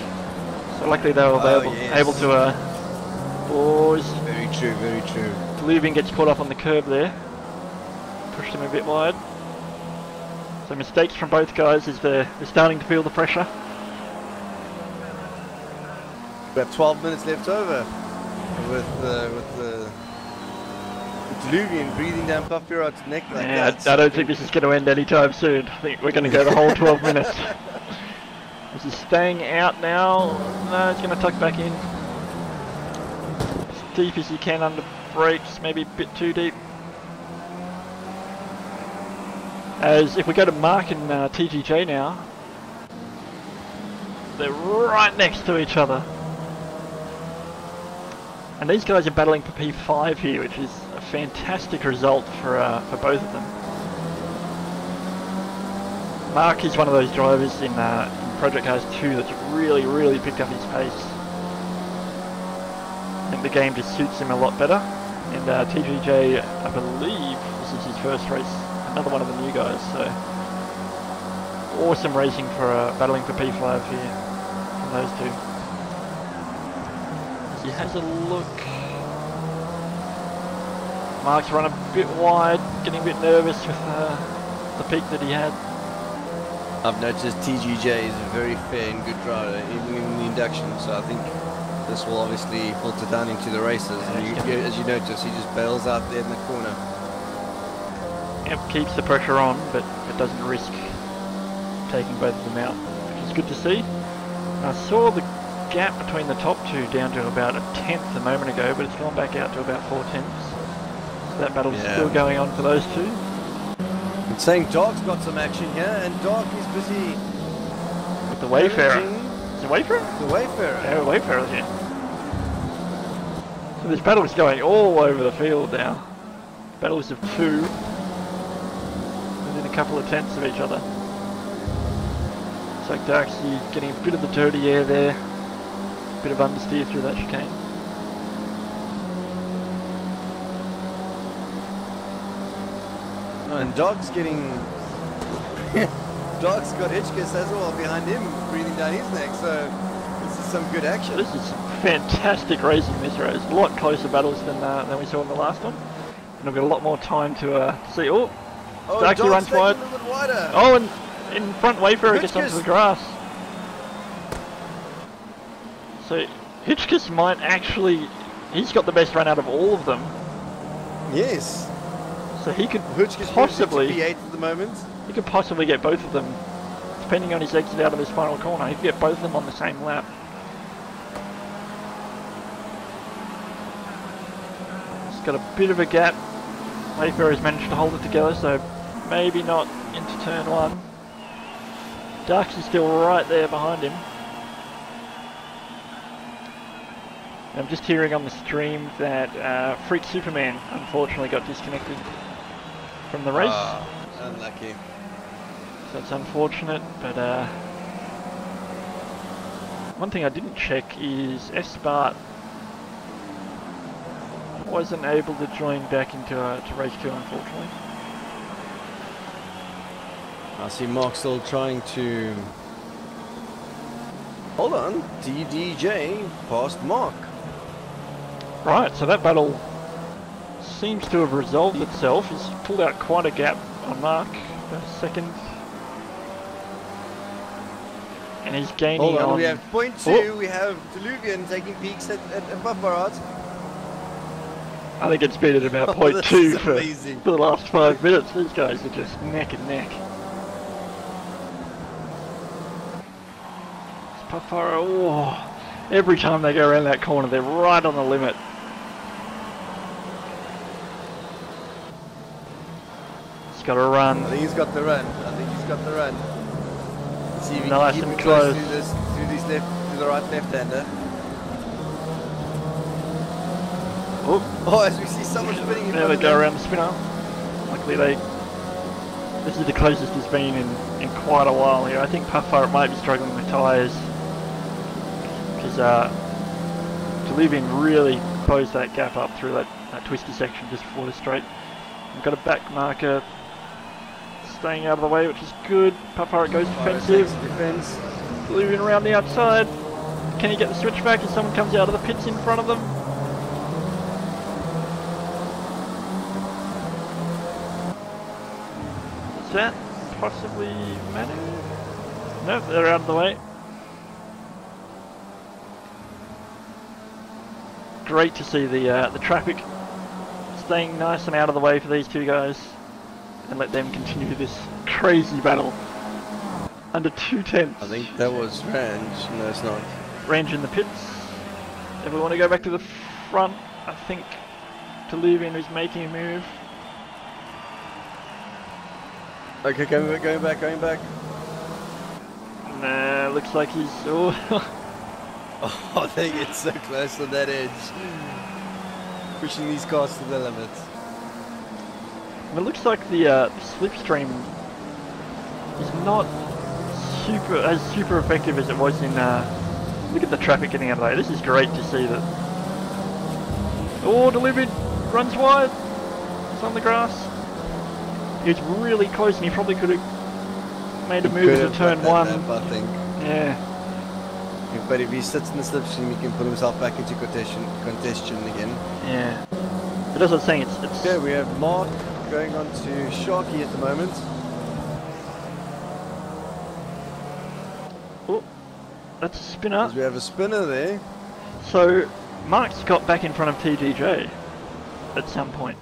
A: So luckily they were able to pause.
B: Very true, very true.
A: Lubin gets caught up on the curb there. Pushed him a bit wide. So mistakes from both guys as they're starting to feel the pressure.
B: We have 12 minutes left over with Lubin breathing down Paparot's neck like that.
A: I don't think this is going to end anytime soon. I think we're going to go the whole 12 minutes. This is staying out now. No, it's going to tuck back in. As deep as you can under brakes, maybe a bit too deep. As if we go to Mark and TGJ now, they're right next to each other. And these guys are battling for P5 here, which is a fantastic result for both of them. Mark is one of those drivers in Project Cars 2 that's really picked up his pace. I think the game just suits him a lot better. And TGJ, I believe this is his first race, another one of the new guys, so awesome racing for battling for P5 here from those two. As he has a look, Mark's run a bit wide, getting a bit nervous with the peak that he had.
B: I've noticed TGJ is a very fair and good driver, even in the induction, so I think this will obviously filter down into the races. And as you notice, he just bails out there in the corner.
A: Yep, keeps the pressure on, but it doesn't risk taking both of them out, which is good to see. I saw the gap between the top two down to about a tenth a moment ago, but it's gone back out to about 4 tenths. So that battle's still going on for those two.
B: It's saying Dark's got some action here, and Dark is busy
A: with the Wayfarer. Is it Wayfarer?
B: The Wayfarer.
A: Yeah, Wayfarer's here. So this battle is going all over the field now. Battles of two, within a couple of tenths of each other. Looks like Darksy getting a bit of the dirty air there, a bit of understeer through that chicane.
B: And Dark's getting... Dark's got Hitchkiss as well behind him, breathing down his neck, so this is some good action.
A: This is fantastic racing this race. A lot closer battles than we saw in the last one. And we've got a lot more time to see. Oh, Darksy runs wide.
B: A little bit wider.
A: Oh, and in front Wayfarer gets onto the grass. So Hitchkiss might actually... He's got the best run out of all of them.
B: Yes.
A: So he could
B: Hitchkiss
A: possibly...
B: P8 at the moment.
A: He could possibly get both of them, depending on his exit out of his final corner. He could get both of them on the same lap. He's got a bit of a gap. Wayfarer's managed to hold it together, so maybe not into turn one. Darksy's still right there behind him. I'm just hearing on the stream that Freak Superman unfortunately got disconnected from the race.
B: Unlucky.
A: So it's unfortunate, but one thing I didn't check is S-Bart wasn't able to join back into to race 2, unfortunately.
B: I see Mark still trying to... Hold on, DDJ past Mark.
A: Right, so that battle seems to have resolved itself. He's pulled out quite a gap on Mark, about a second. And he's gaining
B: Hold on,
A: on...
B: we have 0.2, we have Deluvian taking peaks at Paparot.
A: I think it's been at about 0.2 for the last 5 minutes. These guys are just neck and neck. It's Puffara, oh, every time they go around that corner, they're right on the limit. He's got to run.
B: I think he's got the run. See if he
A: Nice
B: can keep
A: and
B: it close
A: close.
B: to the right left-hander.
A: Oh,
B: as we see someone spinning in
A: there
B: front
A: they
B: of
A: go
B: them.
A: around the spinner. Luckily this is the closest he's been in quite a while here. I think Puffara might be struggling with tyres. Because Deluvian really closed that gap up through that twisty section just before the straight. We've got a back marker staying out of the way, which is good. Puffara goes defensive.
B: Defense.
A: Deluvian around the outside. Can he get the switch back as someone comes out of the pits in front of them? Is that possibly Manu? Nope, they're out of the way. Great to see the traffic staying nice and out of the way for these two guys, and let them continue this crazy battle. Under 2/10.
B: I think that was Range. No, it's not.
A: Range in the pits. If we want to go back to the front, I think Deluvian is making a move.
B: Okay, going back.
A: Nah, looks like he's... Oh,
B: Oh, they get so close on that edge. Pushing these cars to the limit.
A: it looks like the slipstream is not super effective as it was in... look at the traffic getting out of the way. This is great to see that... Oh, Deluvian runs wide. It's on the grass. He was really close and he probably could have made a move to turn one.
B: I think.
A: Yeah.
B: But if he sits in the slipstream, he can put himself back into contention again.
A: Yeah. But as I was saying, it's...
B: Okay, we have Mark going on to Sharky at the moment.
A: Oh, that's a spinner.
B: As we have a spinner there.
A: So, Mark's got back in front of TGJ at some point.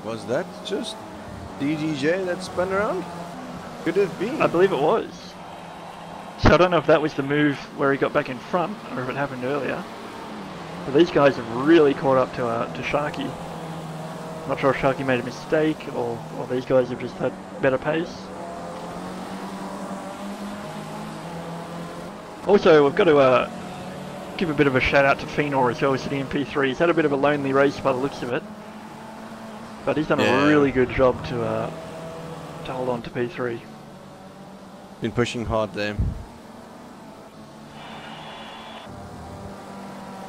B: Was that just DGJ that spun around? Could have been.
A: I believe it was. So I don't know if that was the move where he got back in front, or if it happened earlier. But these guys have really caught up to Sharky. Not sure if Sharky made a mistake, or these guys have just had better pace. Also, we've got to give a bit of a shout out to Fenor as well, sitting in P3. He's had a bit of a lonely race by the looks of it. But he's done a really good job to hold on to P3.
B: Been pushing hard there.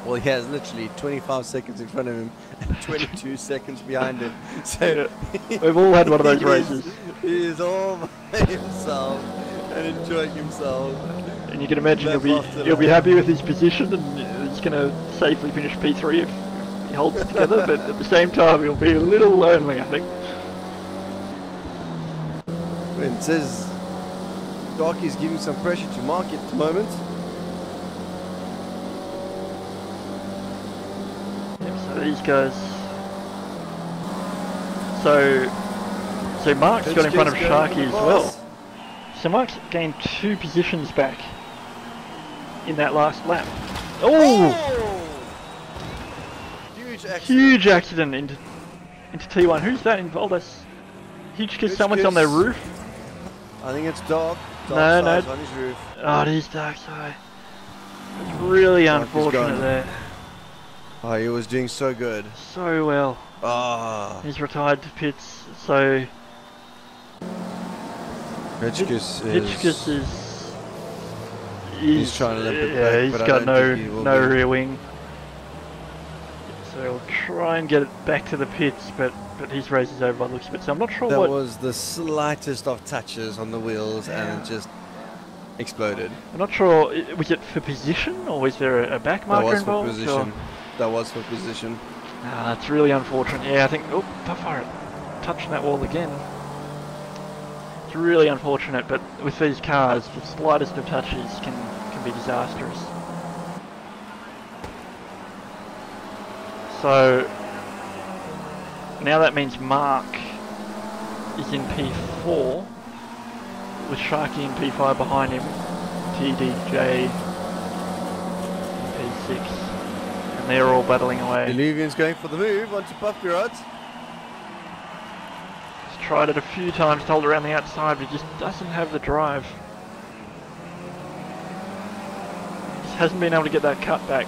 B: Well, he has literally 25 seconds in front of him and 22 seconds behind him. So
A: we've all had one of those races.
B: He is all by himself and enjoying himself.
A: And you can imagine he'll be happy with his position, and he's going to safely finish P3 if he holds it together. But at the same time, he'll be a little lonely, I think.
B: It says Darky's giving some pressure to Mark at the moment.
A: So these guys. So Mark's got in front of Sharky as well. So Mark's gained 2 positions back in that last lap. Oh! Huge accident into T1. Who's that involved? That's huge because someone's on their roof.
B: I think it's Dark.
A: No.
B: On his roof.
A: Oh, it is Dark Side. It's really unfortunate there.
B: Oh, he was doing so good.
A: So well.
B: Ah.
A: He's retired to pits, so...
B: Hitchkiss
A: is...
B: He's trying to limp it back,
A: he's
B: but I
A: got
B: don't think he will
A: no
B: be.
A: rear wing. So he'll try and get it back to the pits, but his race is over by the looks of it. So I'm not sure
B: that
A: what...
B: was the slightest of touches on the wheels and it just exploded.
A: I'm not sure, was it for position or was there a back marker involved?
B: For position. That was for position.
A: Ah, that's really unfortunate. Yeah, I think... Oh, Puffara touching that wall again. It's really unfortunate, but with these cars, the slightest of touches can be disastrous. So now that means Mark is in P4 with Sharky in P5 behind him. TDJ, P6, and they're all battling away.
B: Diluvian's going for the move onto Brickyard.
A: He's tried it a few times to hold around the outside, but he just doesn't have the drive. Just hasn't been able to get that cut back.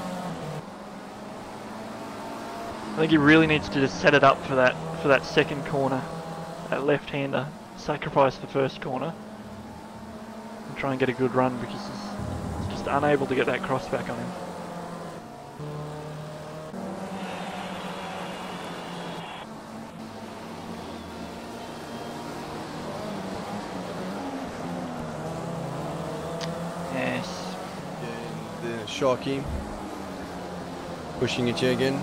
A: I think he really needs to just set it up for that second corner, that left-hander, sacrifice the first corner, and try and get a good run because he's just unable to get that cross back on him. Yes.
B: Yeah, the Sharky pushing it here again.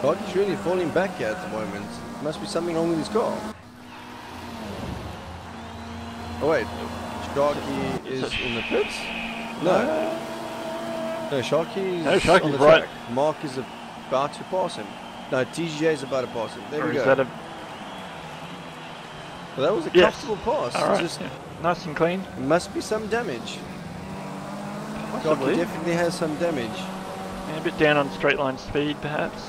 B: Sharky's really falling back here at the moment. Must be something wrong with his car. Oh wait, Sharky is in the pits? No. No, Sharky's on the
A: right.
B: track. Mark is about to pass him. No, TJ is about to pass him. There
A: Or
B: we
A: is
B: go.
A: that a...
B: Well, that was a
A: Yes.
B: comfortable pass.
A: All right.
B: Just
A: Yeah. Nice and clean.
B: must be some damage.
A: Possibly.
B: Sharky definitely has some damage.
A: Yeah, a bit down on straight line speed, perhaps.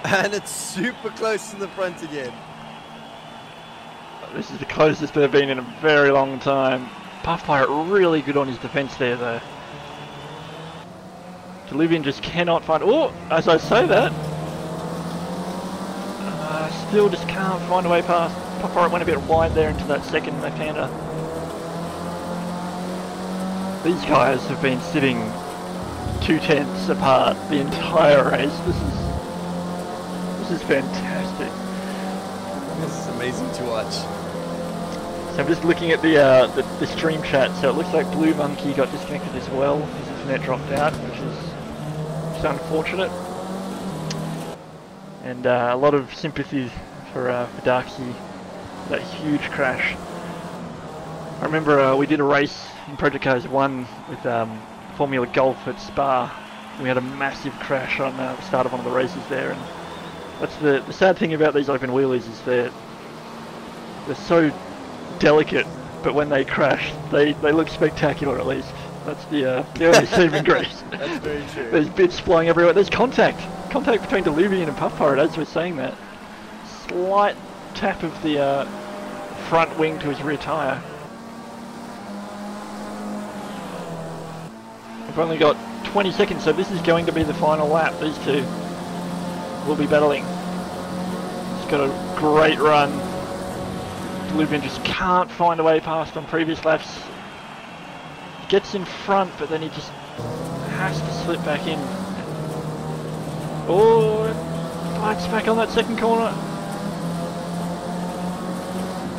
B: And it's super close in the front again.
A: This is the closest they've been in a very long time. Puff Pirate really good on his defence there, though. Diluvian just cannot find... Oh, as I say that, still just can't find a way past. Puff Pirate went a bit wide there into that second left-hander. These guys have been sitting 2/10 apart the entire race. This is fantastic.
B: This is amazing to watch.
A: So I'm just looking at the stream chat. So it looks like Blue Monkey got disconnected as well. His internet dropped out, which is unfortunate. And a lot of sympathy for Darky, that huge crash. I remember we did a race in Project Cars 1 with Formula Golf at Spa. We had a massive crash on the start of one of the races there, and that's the sad thing about these open wheelies is they're so delicate, but when they crash, they look spectacular at least. That's the only saving grace.
B: That's very true.
A: There's bits flying everywhere. There's contact between Diluvian and Puff Pirate as we're saying that. Slight tap of the front wing to his rear tyre. We've only got 20 seconds, so this is going to be the final lap. These two will be battling. He's got a great run. Diluvian just can't find a way past on previous laps. He gets in front, but then he just has to slip back in. Oh, glides back on that second corner.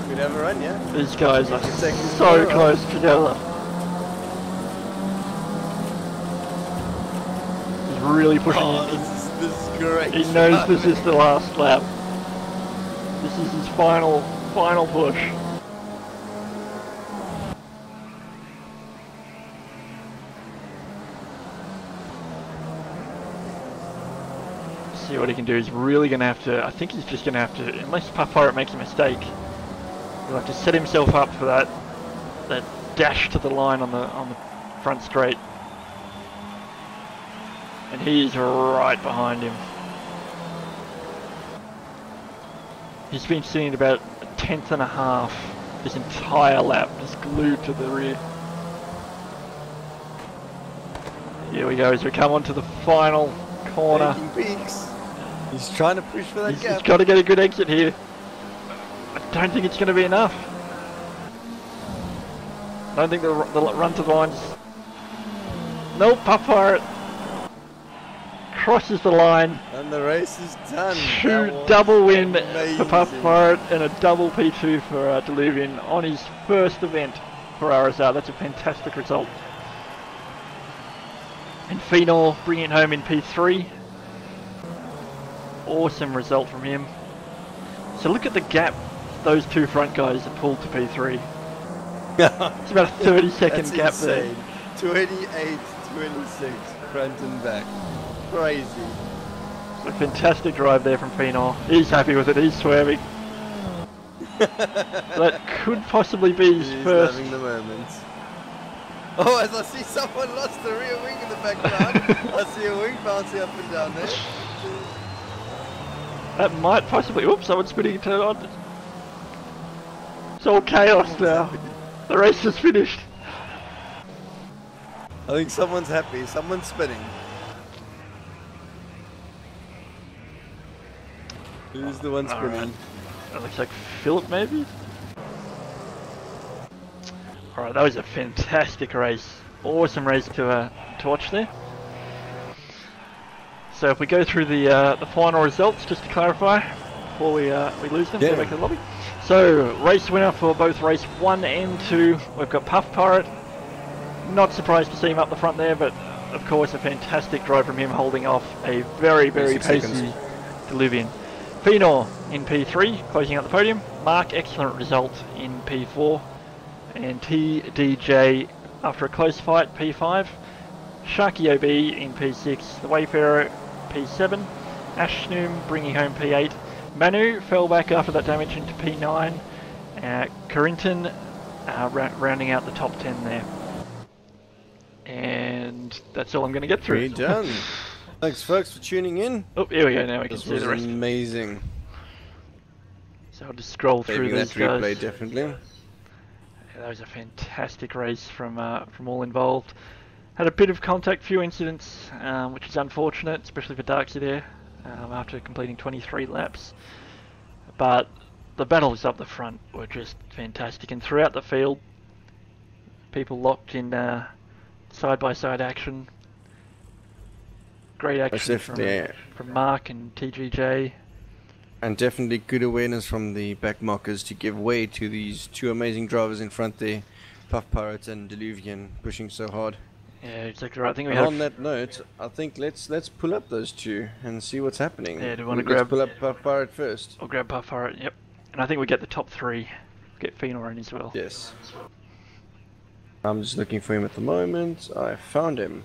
B: We'd have a run, yeah?
A: These guys are
B: Second
A: so
B: corner.
A: close together. He's really pushing
B: Oh,
A: in.
B: this is great.
A: He knows this is the last lap. This is his final push. See what he can do. He's really going to have to, I think he's just going to have to, unless Puff Pirate makes a mistake, he'll have to set himself up for that dash to the line on the front straight. And he's right behind him. He's been sitting at about a 10th and a half this entire lap, just glued to the rear. Here we go as we come onto the final corner.
B: Taking peaks. He's trying to push for that
A: He's
B: gap.
A: got to get a good exit here. I don't think it's going to be enough. I don't think the run to the line's... Nope, Puff Pirate crosses the line.
B: And the race is done.
A: Double win
B: amazing.
A: for Puff Pirate and a double P2 for Diluvian on his first event for RSR. That's a fantastic result. And Phenol bringing it home in P3. Awesome result from him. So look at the gap those two front guys have pulled to P3. It's about a 30-second gap
B: insane.
A: there.
B: 28, 26, front and back. Crazy.
A: A fantastic drive there from Phenol. He's happy with it, he's swerving. That could possibly be his
B: He's
A: first.
B: having the moments. Oh, as I see someone lost the rear wing in the background. I see a wing bouncing up and down there.
A: That might possibly. Oops, someone's putting it on. It's all chaos now. The race is finished.
B: I think someone's happy, someone's spinning. Who's the one spinning?
A: Alright. That looks like Philip, maybe? Alright, that was a fantastic race. Awesome race to watch there. So if we go through the final results, just to clarify, before we lose them, go back to the lobby. So, race winner for both race 1 and 2, we've got Puff Pirate. Not surprised to see him up the front there, but of course a fantastic drive from him holding off a very, very pacey Diluvian. Phenor in P3, closing out the podium. Mark, excellent result in P4. And TDJ, after a close fight, P5. Sharky OB in P6. The Wayfarer, P7. Ashnoom bringing home P8. Manu fell back after that damage into P9. Carrington rounding out the top 10 there. And that's all I'm going to get through.
B: Pretty done. Thanks folks for tuning in.
A: Oh, here we go, now we can
B: This
A: see
B: was
A: the rest.
B: amazing.
A: So I'll just scroll through
B: Saving that
A: these guys.
B: replay definitely.
A: Yeah, that was a fantastic race from all involved. Had a bit of contact, few incidents, which is unfortunate, especially for Darksy there, after completing 23 laps. But the battles up the front were just fantastic, and throughout the field, people locked in side-by-side action. Great action from Mark and TGJ.
B: And definitely good awareness from the back markers to give way to these two amazing drivers in front there, Puff Pirate and Diluvian, pushing so hard.
A: Yeah, exactly right. I think we
B: And
A: have.
B: on that note, I think let's pull up those two and see what's happening.
A: Yeah, do you want to
B: Let's
A: grab?
B: pull up Puff Pirate first?
A: I'll grab Puff Pirate. Yep. And I think we get the top 3. Get Phenor in as well.
B: Yes. I'm just looking for him at the moment. I found him.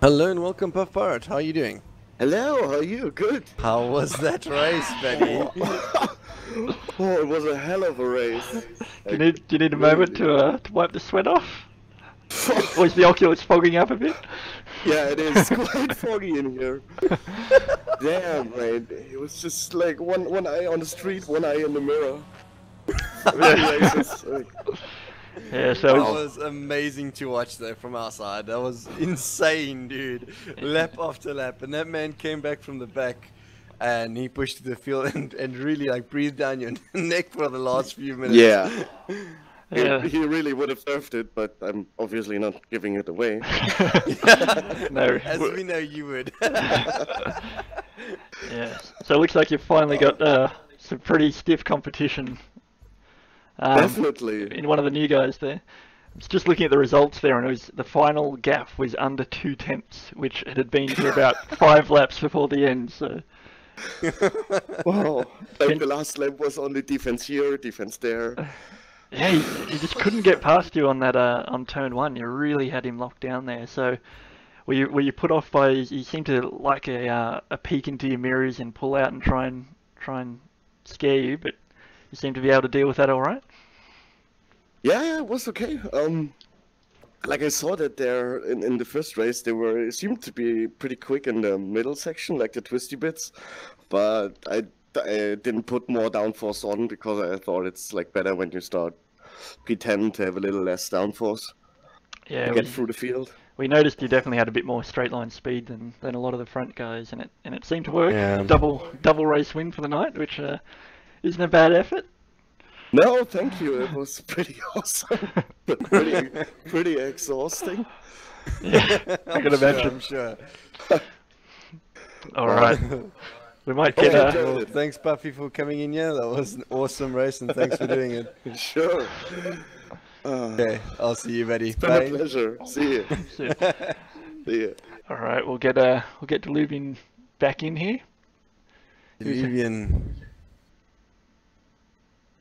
B: Hello and welcome, Puff Pirate. How are you doing?
D: Hello, how are you? Good.
B: How was that race, Benny?
D: Oh, it was a hell of a race.
A: Do you need a moment to wipe the sweat off? Or is the Oculus fogging up a bit?
D: Yeah, it is quite foggy in here. Damn, man. It was just like one eye on the street, one eye in the mirror.
A: Yeah,
B: That
A: so
B: was amazing to watch though from our side. That was insane, dude. Lap after lap, and that man came back from the back, and he pushed to the field and really like breathed down your neck for the last few minutes.
D: Yeah.
A: yeah.
D: He really would have served it, but I'm obviously not giving it away.
A: No.
B: As we know you would.
A: Yeah. So it looks like you've finally got some pretty stiff competition.
D: Definitely.
A: In one of the new guys there. I was just looking at the results there, and it was the final gap was under 2/10, which it had been for about 5 laps before the end. So.
D: Wow. Like the last lap was only defense here, defense there.
A: Yeah, he just couldn't get past you on that on turn 1. You really had him locked down there. So, were you put off by? You seemed to like a peek into your mirrors and pull out and try and scare you, but you seem to be able to deal with that all right.
D: Yeah, it was okay. Like I saw that there in the first race, they seemed to be pretty quick in the middle section, like the twisty bits, but I didn't put more downforce on because I thought it's like better when you start P10 to have a little less downforce.
A: Yeah,
D: to get through the field.
A: We noticed you definitely had a bit more straight line speed than a lot of the front guys, and it seemed to work.
B: Yeah.
A: Double race win for the night, which isn't a bad effort.
D: No, thank you. It was pretty awesome, but pretty exhausting.
A: Yeah, I can imagine.
B: I'm sure.
A: All right, we might get
B: Well, thanks, Puffy, for coming in here. That was an awesome race, and thanks for doing it.
D: Sure.
B: Okay, I'll see you, buddy.
D: It's been a pleasure. See you. See you.
A: All right, we'll get Diluvian back in here.
B: Diluvian.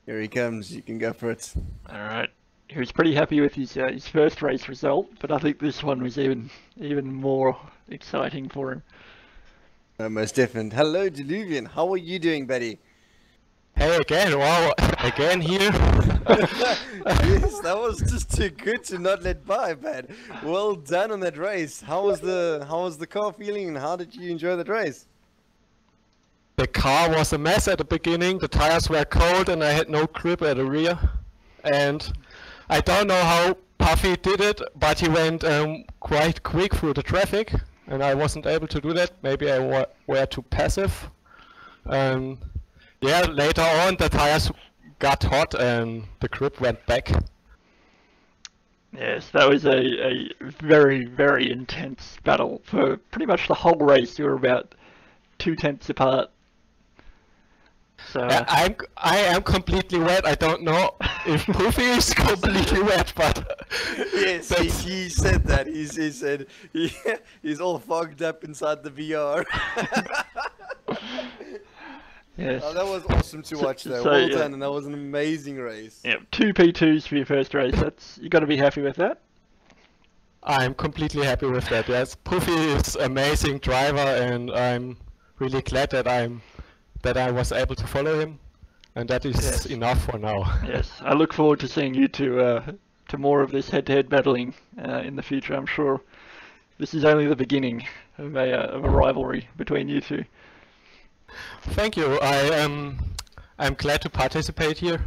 B: Here he comes. You can go for it.
A: All right. he was pretty happy with his first race result, but I think this one was even more exciting for him.
B: Most definitely. Hello, Diluvian. How are you doing, buddy?
C: Hey again, wow, again here.
B: Yes, that was just too good to not let by, man. Well done on that race. How was the car feeling, and how did you enjoy that race?
C: The car was a mess at the beginning, the tires were cold and I had no grip at the rear. And I don't know how Puffy did it, but he went quite quick through the traffic and I wasn't able to do that. Maybe I were too passive. Yeah, later on the tires got hot and the grip went back.
A: Yes, that was a very, very intense battle. For pretty much the whole race, you were about 2/10 apart. So
C: I am completely wet. I don't know if Puffy is completely wet, but
B: Yes, he said that. He said he's all fogged up inside the VR.
A: yes.
B: Oh, that was awesome to watch, though.
A: So,
B: Well
A: yeah.
B: done, and that was an amazing race.
A: Yeah, 2 P2s for your first race. You got to be happy with that.
C: I'm completely happy with that. Yes, Puffy is amazing driver, and I'm really glad that I was able to follow him, and that is
A: Yes.
C: enough for now.
A: Yes, I look forward to seeing you to more of this head-to-head battling in the future. I'm sure this is only the beginning of a rivalry between you two.
C: Thank you. I'm glad to participate here,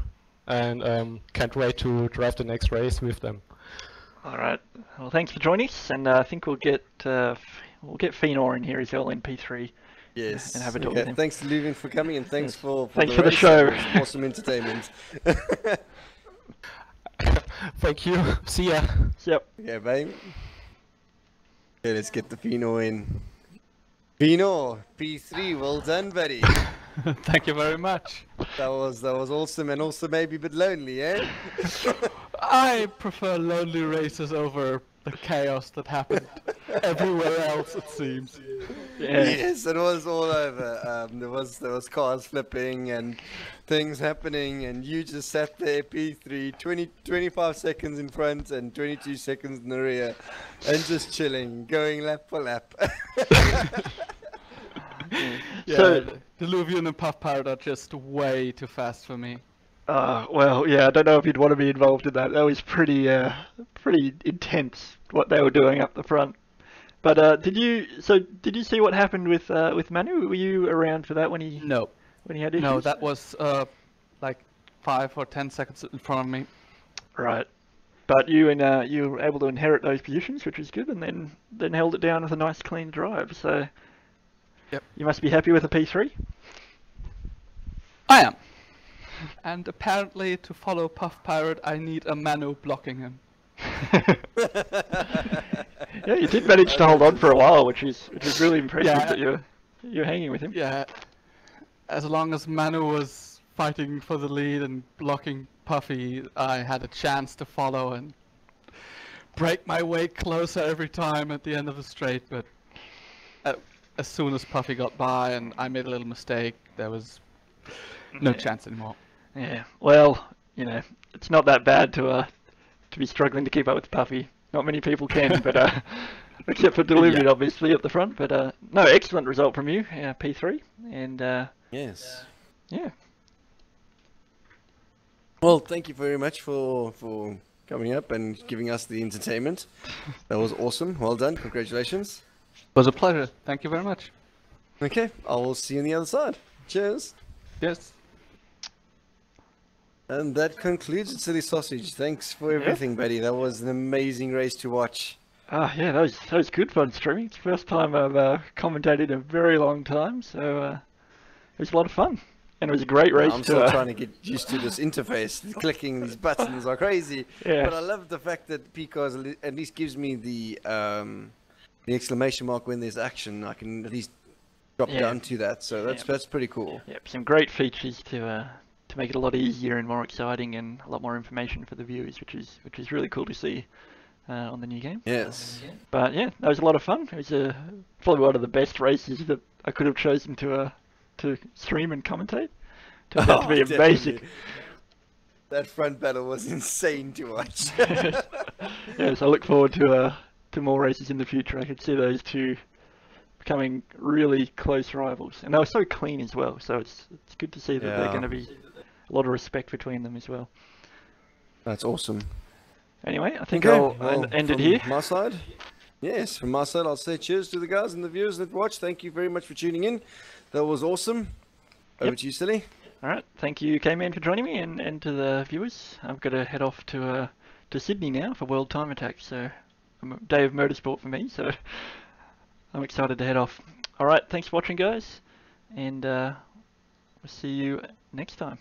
C: and can't wait to drive the next race with them.
A: All right. Well, thanks for joining us, and I think we'll get Phenor in here as well in P3.
B: Yes.
A: And have a talk with him.
B: Thanks to Leuven for coming, and thanks
A: Yes.
B: for
A: Thanks
B: the
A: for the
B: race.
A: show.
B: That was awesome entertainment.
C: Thank you. See ya.
A: Yep.
B: Okay, babe. Okay, let's get the Fino in. Fino, P3, well done, buddy.
E: Thank you very much.
B: That was awesome, and also maybe a bit lonely, eh?
E: I prefer lonely races over the chaos that happened everywhere else, it seems.
A: Yeah.
B: Yes, it was all over. There was cars flipping and things happening, and you just sat there, P3, 25 seconds in front and 22 seconds in the rear, and just chilling, going lap for lap.
E: Yeah,
A: So-
E: the Luvian and Puff Pirate are just way too fast for me.
A: Well, yeah, I don't know if you'd want to be involved in that. That was pretty intense what they were doing up the front. But did you see what happened with Manu? Were you around for that when he
E: No,
A: had issues?
E: no, that was like 5 or 10 seconds in front of me.
A: Right. But you were able to inherit those positions, which was good, and then held it down with a nice clean drive. So
E: Yep.
A: you must be happy with the P3.
E: I am. And apparently, to follow Puff Pirate, I need a Manu blocking him.
A: Yeah, you did manage to hold on for a while, which is really impressive
E: Yeah.
A: that you're hanging with him.
E: Yeah, as long as Manu was fighting for the lead and blocking Puffy, I had a chance to follow and break my way closer every time at the end of the straight, but as soon as Puffy got by and I made a little mistake, there was no
A: Yeah.
E: chance anymore.
A: Yeah. Well, it's not that bad to be struggling to keep up with Puffy. Not many people can, but except for Delivery, obviously, at the front. But no, excellent result from you, P3, and
B: Yes.
A: yeah.
B: Well, thank you very much for coming up and giving us the entertainment. That was awesome. Well done. Congratulations.
E: It was a pleasure. Thank you very much.
B: Okay, I will see you on the other side. Cheers.
E: Yes.
B: And that concludes it, Silly Sausage. Thanks for everything, buddy. That was an amazing race to watch.
A: Yeah, that was good fun streaming. It's the first time I've commentated in a very long time, so it was a lot of fun. And it was a great race
B: I'm
A: to
B: still trying to get used to this interface. Clicking these buttons are crazy.
A: Yeah.
B: But I love the fact that Pico's at least gives me the exclamation mark when there's action. I can at least drop
A: Yeah.
B: down to that. So
A: Yeah.
B: that's pretty cool.
A: Yep, some great features to make it a lot easier and more exciting, and a lot more information for the viewers, which is really cool to see on the new game.
B: Yes.
A: But yeah, that was a lot of fun. It was probably one of the best races that I could have chosen to stream and commentate. Turned out to be amazing.
B: Definitely. That front battle was insane to watch.
A: Yes, I look forward to more races in the future. I could see those two becoming really close rivals, and they were so clean as well. So it's good to see that they're
B: Yeah.
A: going to be a lot of respect between them as well.
B: That's awesome.
A: Anyway, I think
B: Okay,
A: I'll
B: well,
A: end it
B: from
A: here.
B: my side, yes, from my side, I'll say cheers to the guys and the viewers that watch. Thank you very much for tuning in. That was awesome. Over
A: Yep.
B: to you, Silly.
A: All right, thank you, K-Man, for joining me, and to the viewers. I've got to head off to Sydney now for World Time Attack, so a day of motorsport for me. So I'm excited to head off. All right, thanks for watching, guys, and we'll see you next time.